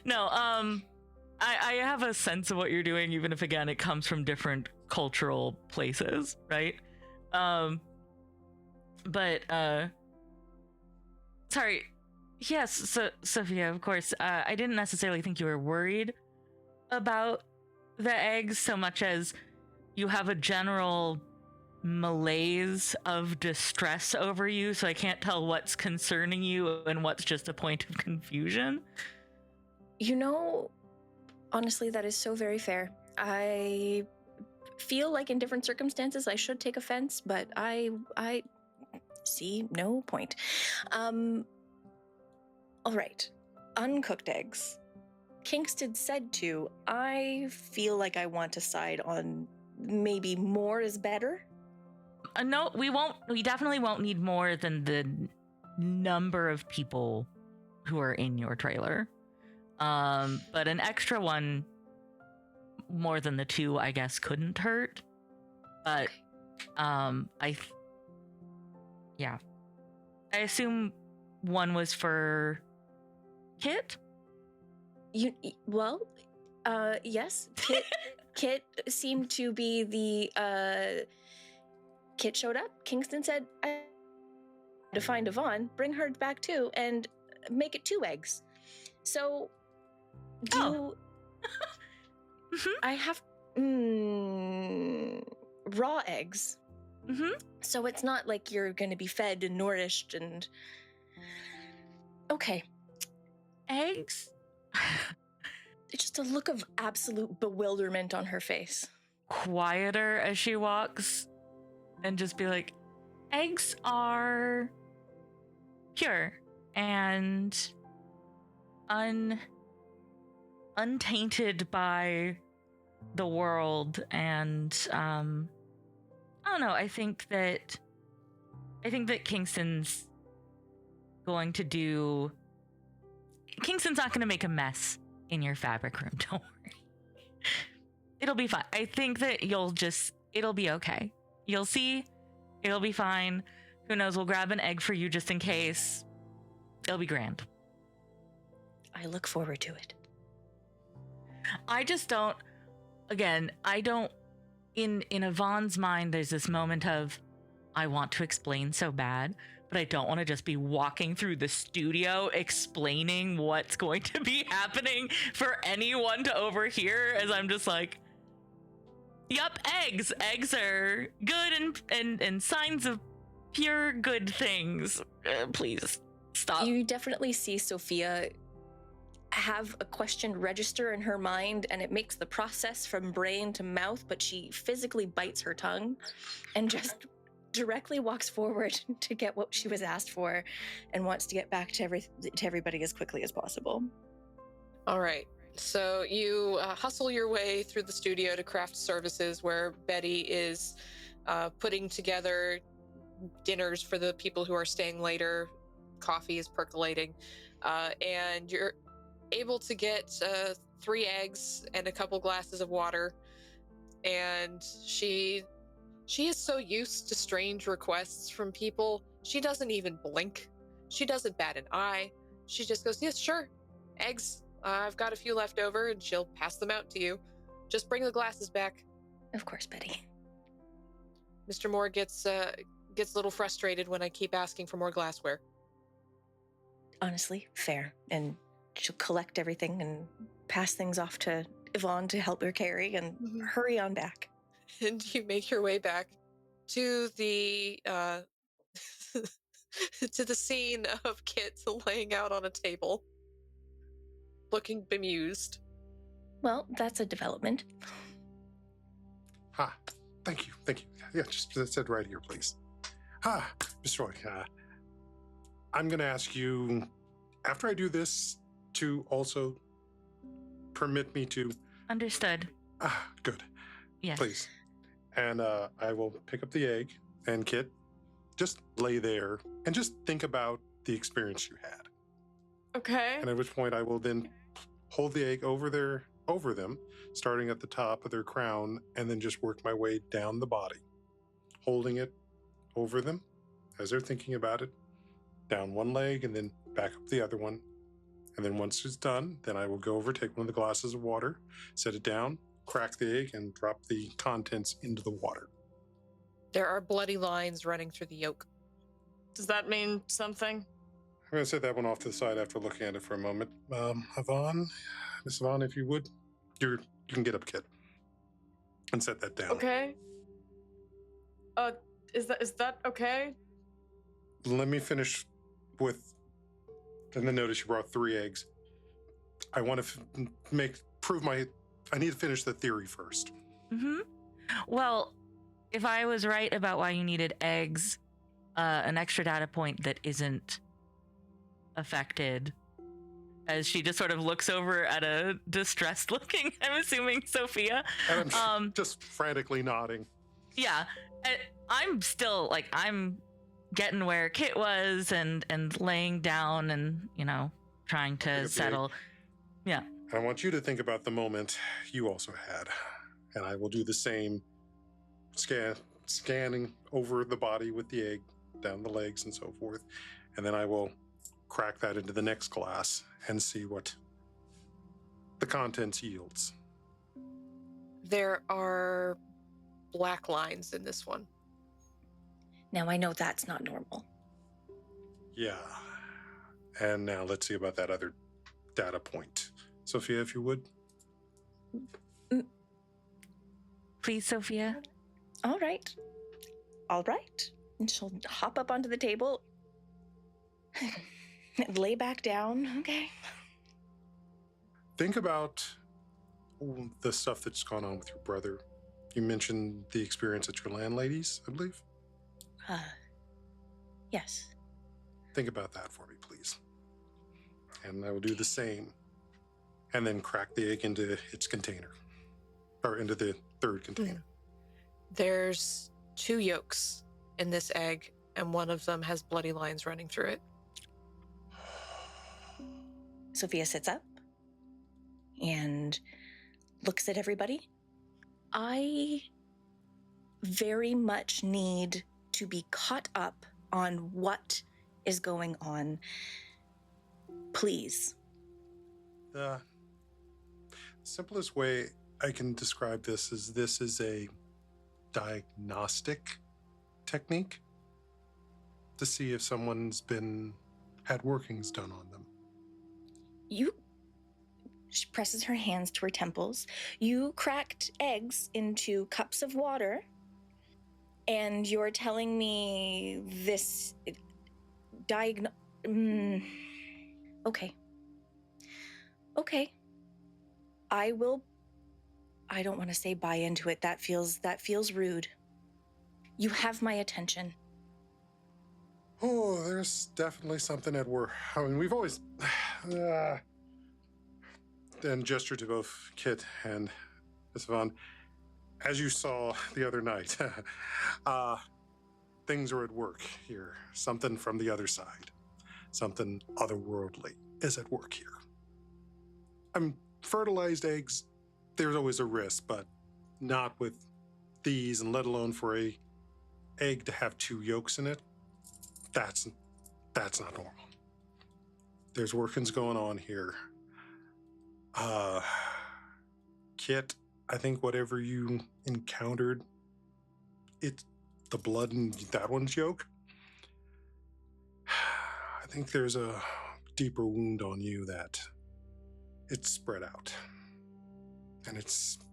[SPEAKER 2] No, I have a sense of what you're doing, even if, again, it comes from different cultural places, right? Sorry. Yes, so, Sophia, of course, I didn't necessarily think you were worried about the eggs so much as you have a general malaise of distress over you, so I can't tell what's concerning you and what's just a point of confusion.
[SPEAKER 4] Honestly, that is so very fair. I feel like in different circumstances I should take offense, but I see no point. All right. Uncooked eggs. Kingston said to. I feel like I want to side on maybe more is better.
[SPEAKER 2] No, we won't. We definitely won't need more than the number of people who are in your trailer. But an extra one, more than the two, I guess, couldn't hurt. But, yeah. I assume one was for Kit?
[SPEAKER 4] Yes. Kit seemed to be the, Kit showed up. Kingston said, I had to find Yvonne, bring her back too, and make it 2 eggs. So, I have raw eggs.
[SPEAKER 2] Mm-hmm.
[SPEAKER 4] So it's not like you're going to be fed and nourished and... Okay.
[SPEAKER 2] Eggs?
[SPEAKER 4] Just a look of absolute bewilderment on her face.
[SPEAKER 2] Quieter as she walks and just be like, eggs are pure and untainted by the world, and I don't know, I think that Kingston's not gonna make a mess in your fabric room. Don't worry. It'll be fine. I think that it'll be okay. You'll see, it'll be fine. Who knows, we'll grab an egg for you just in case. It'll be grand.
[SPEAKER 4] I look forward to it.
[SPEAKER 2] I just don't, again, in Yvonne's mind, there's this moment of, I want to explain so bad, but I don't want to just be walking through the studio explaining what's going to be happening for anyone to overhear, as I'm just like, yup, eggs. Eggs are good and signs of pure good things. Please, stop.
[SPEAKER 4] You definitely see Sophia have a question register in her mind, and it makes the process from brain to mouth, but she physically bites her tongue and just directly walks forward to get what she was asked for and wants to get back to everybody as quickly as possible.
[SPEAKER 1] All right. So you hustle your way through the studio to craft services, where Betty is putting together dinners for the people who are staying later. Coffee is percolating, and you're able to get 3 eggs and a couple glasses of water. And she is so used to strange requests from people, she doesn't even blink. She doesn't bat an eye. She just goes, yes, sure, eggs. I've got a few left over, and she'll pass them out to you. Just bring the glasses back.
[SPEAKER 4] Of course, Betty.
[SPEAKER 1] Mr. Moore gets a little frustrated when I keep asking for more glassware.
[SPEAKER 4] Honestly, fair. And she'll collect everything and pass things off to Yvonne to help her carry and hurry on back.
[SPEAKER 1] And you make your way back to the to the scene of Kit laying out on a table, looking bemused.
[SPEAKER 4] Well, that's a development.
[SPEAKER 3] Thank you. Yeah, just sit right here, please. Mr. Roy, I'm going to ask you, after I do this, to also permit me to...
[SPEAKER 2] Understood.
[SPEAKER 3] Good.
[SPEAKER 2] Yes.
[SPEAKER 3] Please. And I will pick up the egg, and Kit, just lay there and just think about the experience you had.
[SPEAKER 5] Okay.
[SPEAKER 3] And at which point I will then hold the egg over them, starting at the top of their crown, and then just work my way down the body, holding it over them as they're thinking about it, down one leg and then back up the other one. And then once it's done, then I will go over, take one of the glasses of water, set it down, crack the egg, and drop the contents into the water.
[SPEAKER 1] There are bloody lines running through the yolk.
[SPEAKER 5] Does that mean something?
[SPEAKER 3] I'm going to set that one off to the side after looking at it for a moment. Yvonne, Miss Yvonne, if you would, you can get up, Kit, and set that down.
[SPEAKER 5] Okay. Is that okay?
[SPEAKER 3] Let me finish with, and then notice you brought 3 eggs. I want to make I need to finish the theory first.
[SPEAKER 2] Mm-hmm. Well, if I was right about why you needed eggs, an extra data point that isn't affected, as she just sort of looks over at a distressed looking, I'm assuming, Sophia.
[SPEAKER 3] And I'm just frantically nodding.
[SPEAKER 2] Yeah. I'm still, like, I'm getting where Kit was and laying down and, trying to settle. Yeah.
[SPEAKER 3] I want you to think about the moment you also had. And I will do the same, scanning over the body with the egg, down the legs and so forth. And then I will crack that into the next glass and see what the contents yields.
[SPEAKER 1] There are black lines in this one.
[SPEAKER 4] Now I know that's not normal.
[SPEAKER 3] Yeah. And now let's see about that other data point. Sophia, if you would.
[SPEAKER 2] Please, Sophia.
[SPEAKER 4] All right. And she'll hop up onto the table and lay back down. Okay.
[SPEAKER 3] Think about the stuff that's gone on with your brother. You mentioned the experience at your landlady's, I believe.
[SPEAKER 4] Yes.
[SPEAKER 3] Think about that for me, please. And I will do the same. And then crack the egg into its container. Or into the third container.
[SPEAKER 1] There's 2 yolks in this egg, and one of them has bloody lines running through it.
[SPEAKER 4] Sophia sits up and looks at everybody. I very much need to be caught up on what is going on. Please.
[SPEAKER 3] The simplest way I can describe this is a diagnostic technique to see if someone's had workings done on them.
[SPEAKER 4] She presses her hands to her temples. You cracked eggs into cups of water, and you're telling me this Okay. I don't want to say buy into it. That feels rude. You have my attention.
[SPEAKER 3] Oh, there's definitely something at work. I mean, we've always... and gesture to both Kit and Miss Yvonne. As you saw the other night, things are at work here. Something from the other side. Something otherworldly is at work here. Fertilized eggs, there's always a risk, but not with these, and let alone for a egg to have 2 yolks in it. That's not normal. There's workings going on here. Kit, I think whatever you encountered, it's the blood in that one's yolk. I think there's a deeper wound on you that it's spread out. And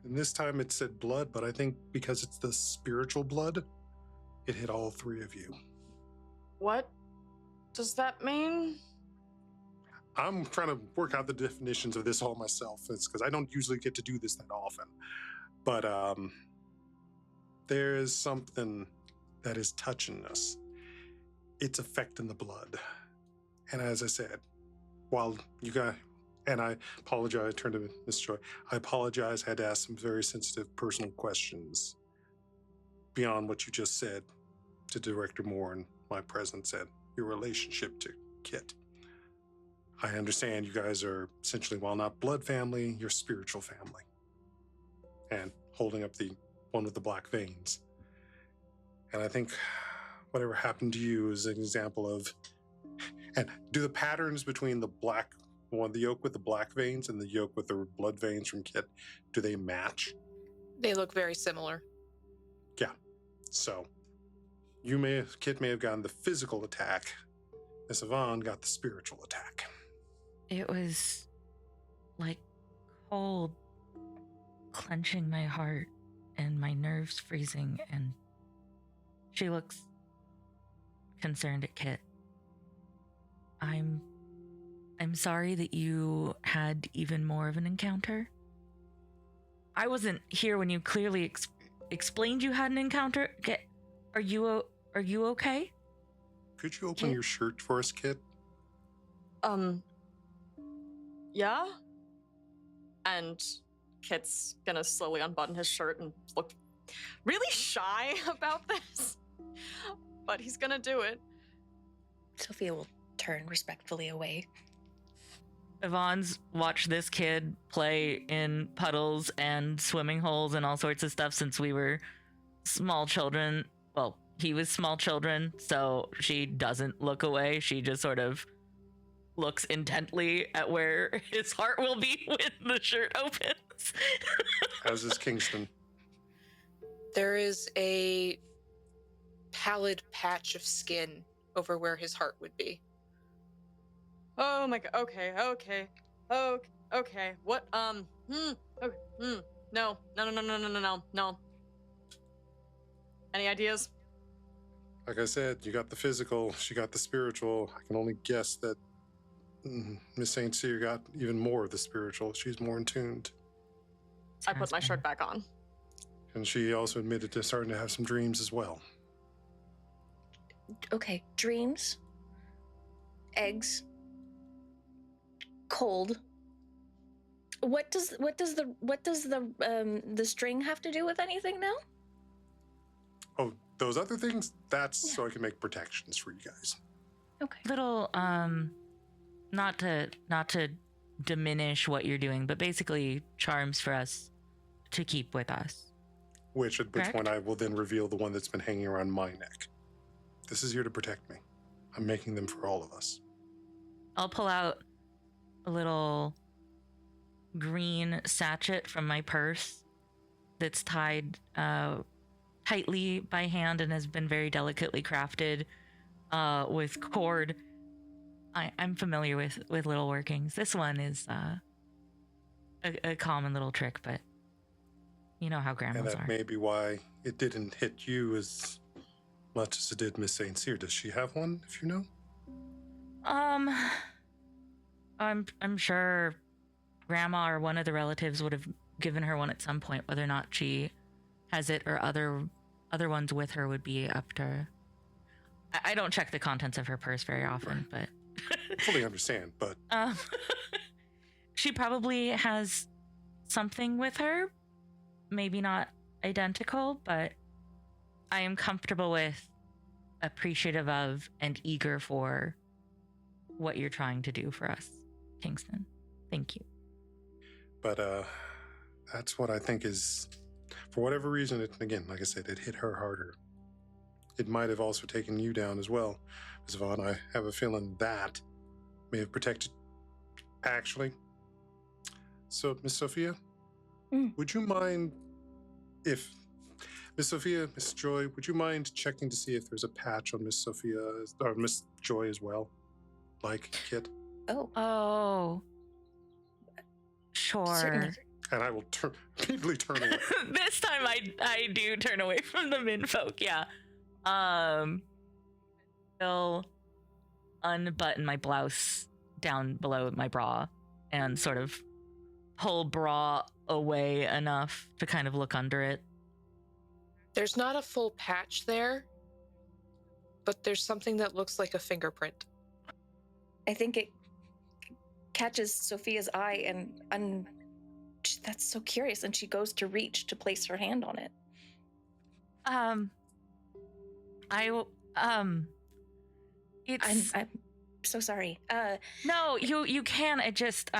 [SPEAKER 3] this time it said blood, but I think because it's the spiritual blood, it hit all 3 of you.
[SPEAKER 5] What does that mean?
[SPEAKER 3] I'm trying to work out the definitions of this all myself. It's because I don't usually get to do this that often. But there is something that is touching us. It's affecting the blood. And as I said, while you guys, and I apologize, I turned to Miss Joy, I apologize, I had to ask some very sensitive personal questions beyond what you just said to Director Moore and my presence and your relationship to Kit. I understand you guys are essentially, while not blood family, you're spiritual family. And holding up the one with the black veins. And I think whatever happened to you is an example of, and do the patterns between the yolk with the black veins and the yolk with the blood veins from Kit, do they match?
[SPEAKER 1] They look very similar.
[SPEAKER 3] Yeah. So Kit may have gotten the physical attack. Miss Yvonne got the spiritual attack.
[SPEAKER 2] It was like cold, clenching my heart and my nerves freezing, and she looks concerned at Kit. I'm sorry that you had even more of an encounter. I wasn't here when you clearly explained you had an encounter. Are you okay?
[SPEAKER 3] Could you open your shirt for us, Kit?
[SPEAKER 5] Yeah? And Kit's gonna slowly unbutton his shirt and look really shy about this. But he's gonna do it.
[SPEAKER 4] Sophia will turn respectfully away.
[SPEAKER 2] Yvonne's watched this kid play in puddles and swimming holes and all sorts of stuff since we were small children. Well, he was small children, so she doesn't look away. She just sort of looks intently at where his heart will be when the shirt opens.
[SPEAKER 3] As is Kingston.
[SPEAKER 1] There is a pallid patch of skin over where his heart would be.
[SPEAKER 5] Oh my god. Okay. What? Okay. No. Any ideas?
[SPEAKER 3] Like I said, you got the physical, she got the spiritual. I can only guess that Miss St. Cyr got even more of the spiritual. She's more in tuned.
[SPEAKER 5] I put my shirt back on.
[SPEAKER 3] And she also admitted to starting to have some dreams as well.
[SPEAKER 4] Okay, dreams, eggs, cold. What does the string have to do with anything now?
[SPEAKER 3] Oh, those other things? That's so I can make protections for you guys.
[SPEAKER 4] Okay.
[SPEAKER 2] Little, not to diminish what you're doing, but basically charms for us to keep with us.
[SPEAKER 3] At which
[SPEAKER 2] Correct?
[SPEAKER 3] point I will then reveal the one that's been hanging around my neck. This is here to protect me. I'm making them for all of us.
[SPEAKER 2] I'll pull out a little green sachet from my purse that's tied tightly by hand and has been very delicately crafted with cord. I'm familiar with little workings. This one is a common little trick, but you know how grandmas
[SPEAKER 3] And that
[SPEAKER 2] are.
[SPEAKER 3] may be why it didn't hit you as much as it did Miss St. Cyr. Does she have one, if you know?
[SPEAKER 2] I'm sure grandma or one of the relatives would have given her one at some point. Whether or not she has it or other ones with her would be up to her. I don't check the contents of her purse very often, but
[SPEAKER 3] Fully understand, but
[SPEAKER 2] she probably has something with her. Maybe not identical, but I am comfortable with, appreciative of, and eager for what you're trying to do for us, Kingston. Thank you.
[SPEAKER 3] but that's what I think is, for whatever reason, it, again, like I said, it hit her harder. It might have also taken you down as well, Ms. Vaughn. I have a feeling that may have protected. Actually, so Miss Sophia, would you mind if Miss Sophia, Miss Joy, would you mind checking to see if there's a patch on Miss Sophia or Miss Joy as well, like Kit?
[SPEAKER 2] Oh, sure.
[SPEAKER 4] Certainly.
[SPEAKER 3] And I will immediately turn away.
[SPEAKER 2] This time I do turn away from the menfolk, yeah. I'll unbutton my blouse down below my bra and sort of pull bra away enough to kind of look under it.
[SPEAKER 1] There's not a full patch there, but there's something that looks like a fingerprint.
[SPEAKER 4] I think it catches Sophia's eye and that's so curious, and she goes to reach to place her hand on it.
[SPEAKER 2] It's
[SPEAKER 4] I'm so sorry.
[SPEAKER 2] no, you can. It just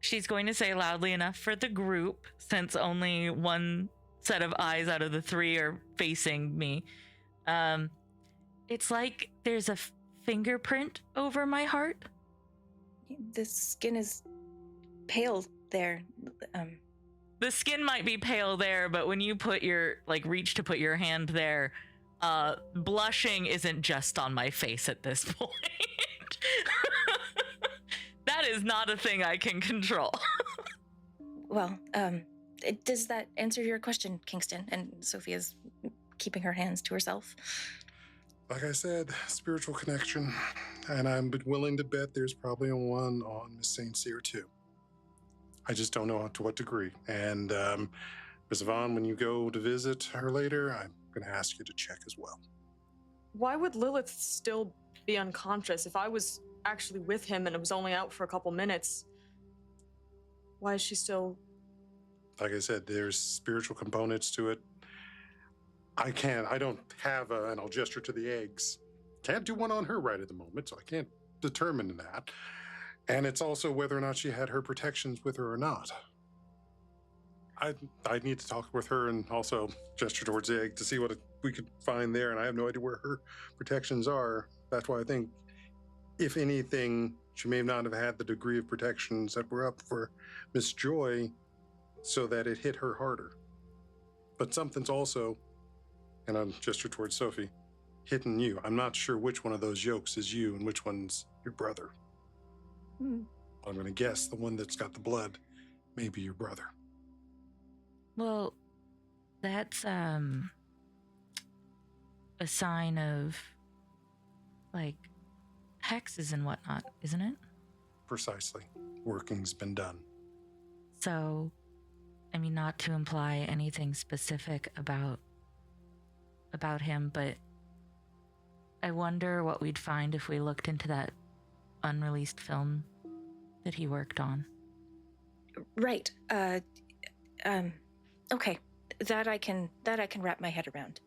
[SPEAKER 2] she's going to say loudly enough for the group, since only one set of eyes out of the three are facing me. It's like there's a fingerprint over my heart.
[SPEAKER 4] The skin is pale there.
[SPEAKER 2] The skin might be pale there, but when you put your reach to put your hand there, blushing isn't just on my face at this point. That is not a thing I can control.
[SPEAKER 4] Well, does that answer your question, Kingston? And Sophia's keeping her hands to herself.
[SPEAKER 3] Like I said, spiritual connection, and I'm willing to bet there's probably one on Miss St. Cyr too. I just don't know to what degree. And Ms. Yvonne, when you go to visit her later, I'm going to ask you to check as well.
[SPEAKER 5] Why would Lilith still be unconscious? If I was actually with him and it was only out for a couple minutes, why is she still...
[SPEAKER 3] Like I said, there's spiritual components to it. I don't have and I'll gesture to the eggs. Can't do one on her right at the moment, so I can't determine that. And it's also whether or not she had her protections with her or not. I need to talk with her and also gesture towards the egg to see what we could find there, and I have no idea where her protections are. That's why I think, if anything, she may not have had the degree of protections that were up for Miss Joy, so that it hit her harder. But something's also, and I'll gesture towards Sophie, hitting you. I'm not sure which one of those yolks is you and which one's your brother. I'm going to guess the one that's got the blood may be your brother.
[SPEAKER 2] Well, that's a sign of, like, hexes and whatnot, isn't it?
[SPEAKER 3] Precisely. Working's been done.
[SPEAKER 2] So, I mean, not to imply anything specific about him, but I wonder what we'd find if we looked into that unreleased film that he worked on.
[SPEAKER 4] Right. Okay. That I can wrap my head around.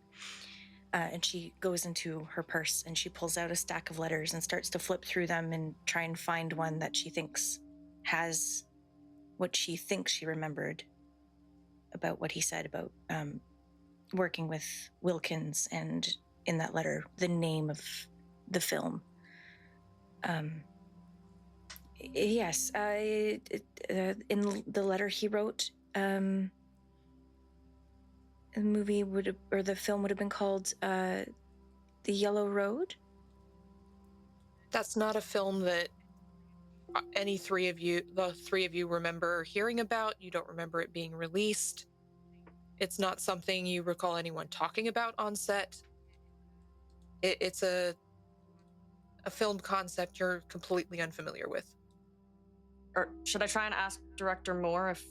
[SPEAKER 4] And she goes into her purse and she pulls out a stack of letters and starts to flip through them and try and find one that she thinks has what she thinks she remembered about what he said about working with Wilkins, and in that letter, the name of the film. Yes, in the letter he wrote, the movie the film would have been called The Yellow Road?
[SPEAKER 1] That's not a film that the three of you remember hearing about. You don't remember it being released. It's not something you recall anyone talking about on set. It's a film concept you're completely unfamiliar with.
[SPEAKER 5] Or should I try and ask Director Moore if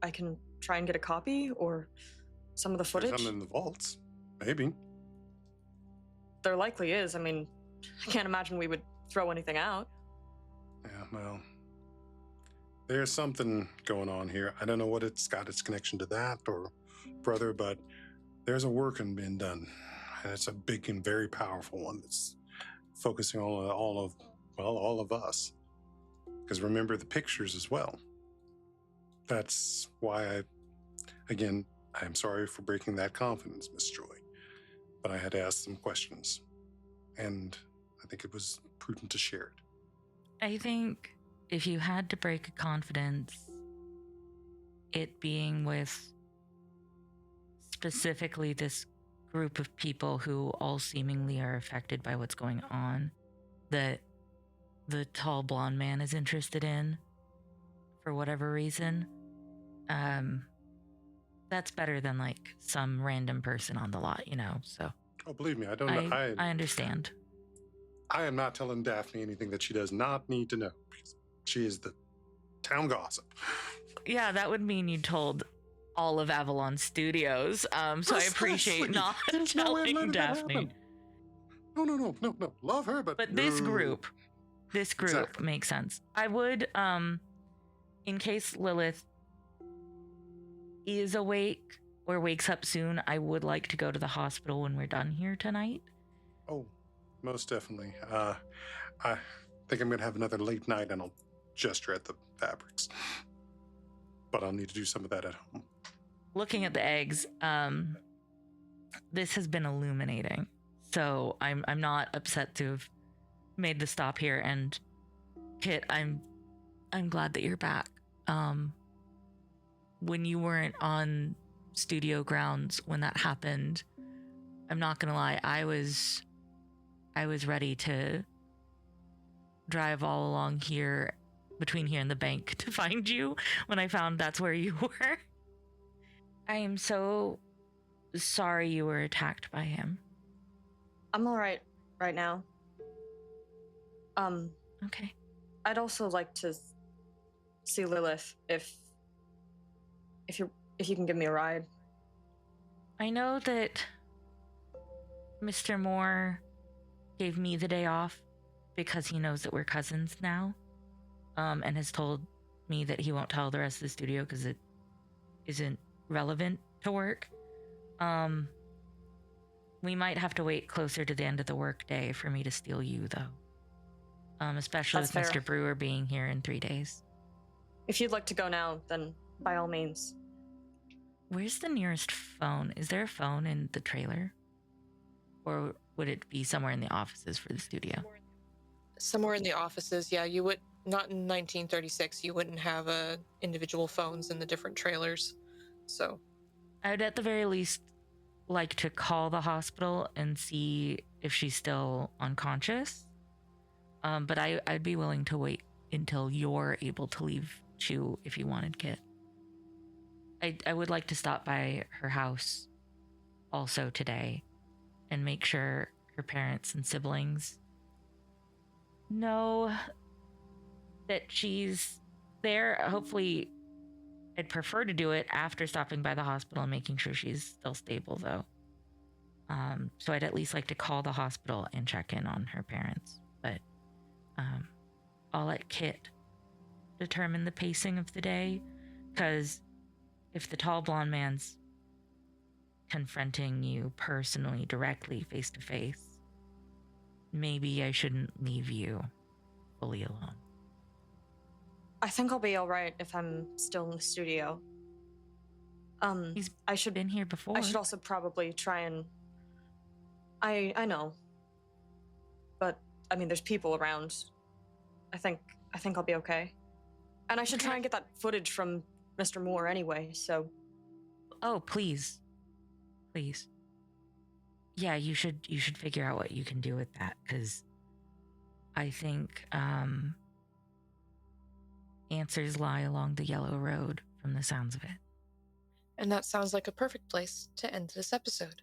[SPEAKER 5] I can try and get a copy or some of the footage?
[SPEAKER 3] There's some in the vaults. Maybe.
[SPEAKER 5] There likely is. I mean, I can't imagine we would throw anything out.
[SPEAKER 3] Yeah, well, there's something going on here. I don't know what it's got its connection to that or brother, but there's a working being done. And it's a big and very powerful one that's focusing on all of us. Because remember the pictures as well. That's why I'm sorry for breaking that confidence, Miss Joy. But I had to ask some questions. And I think it was prudent to share it.
[SPEAKER 2] I think if you had to break a confidence, it being with specifically this group of people who all seemingly are affected by what's going on, that the tall blonde man is interested in for whatever reason, that's better than like some random person on the lot, so.
[SPEAKER 3] Oh, believe me, I don't know.
[SPEAKER 2] I understand.
[SPEAKER 3] I am not telling Daphne anything that she does not need to know, because she is the town gossip.
[SPEAKER 2] Yeah, that would mean you told all of Avalon Studios, so I appreciate not telling Daphne.
[SPEAKER 3] No. Love her, but
[SPEAKER 2] this group
[SPEAKER 3] Exactly.
[SPEAKER 2] makes sense. I would, in case Lilith is awake or wakes up soon, I would like to go to the hospital when we're done here tonight.
[SPEAKER 3] Oh, most definitely. I think I'm going to have another late night and I'll gesture at the fabrics. But I'll need to do some of that at home.
[SPEAKER 2] Looking at the eggs, this has been illuminating. So I'm not upset to have made the stop here. And Kit, I'm glad that you're back. When you weren't on studio grounds when that happened, I'm not gonna lie, I was ready to drive all along here, between here and the bank, to find you when I found that's where you were. I am so sorry you were attacked by him.
[SPEAKER 5] I'm all right now.
[SPEAKER 2] Okay.
[SPEAKER 5] I'd also like to see Lilith if if you can give me a ride.
[SPEAKER 2] I know that Mr. Moore gave me the day off because he knows that we're cousins now, and has told me that he won't tell the rest of the studio because it isn't relevant to work. We might have to wait closer to the end of the workday for me to steal you, though. Especially
[SPEAKER 5] That's
[SPEAKER 2] with
[SPEAKER 5] fair.
[SPEAKER 2] Mr. Brewer being here in 3 days.
[SPEAKER 5] If you'd like to go now, then by all means.
[SPEAKER 2] Where's the nearest phone? Is there a phone in the trailer? Or would it be somewhere in the offices for the studio?
[SPEAKER 1] Somewhere in the offices, yeah. You would not in 1936. You wouldn't have individual phones in the different trailers. So
[SPEAKER 2] I'd at the very least like to call the hospital and see if she's still unconscious. But I'd be willing to wait until you're able to leave too if you wanted, Kit. I would like to stop by her house also today and make sure her parents and siblings know that she's there. Hopefully, I'd prefer to do it after stopping by the hospital and making sure she's still stable, though. So I'd at least like to call the hospital and check in on her parents. But I'll let Kit determine the pacing of the day, because if the tall blonde man's confronting you personally, directly, face to face, maybe I shouldn't leave you fully alone.
[SPEAKER 5] I think I'll be all right if I'm still in the studio.
[SPEAKER 2] He's
[SPEAKER 5] I should
[SPEAKER 2] been here before.
[SPEAKER 5] I should also probably try and. I know, but I mean, there's people around. I think I'll be okay, and I should try and get that footage from Mr. Moore anyway. So.
[SPEAKER 2] Oh, please. Yeah, you should figure out what you can do with that, because I think answers lie along the yellow road from the sounds of it.
[SPEAKER 1] And that sounds like a perfect place to end this episode.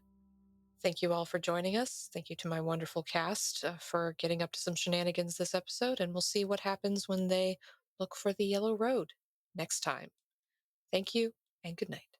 [SPEAKER 1] Thank you all for joining us. Thank you to my wonderful cast for getting up to some shenanigans this episode, and we'll see what happens when they look for the yellow road next time. Thank you, and good night.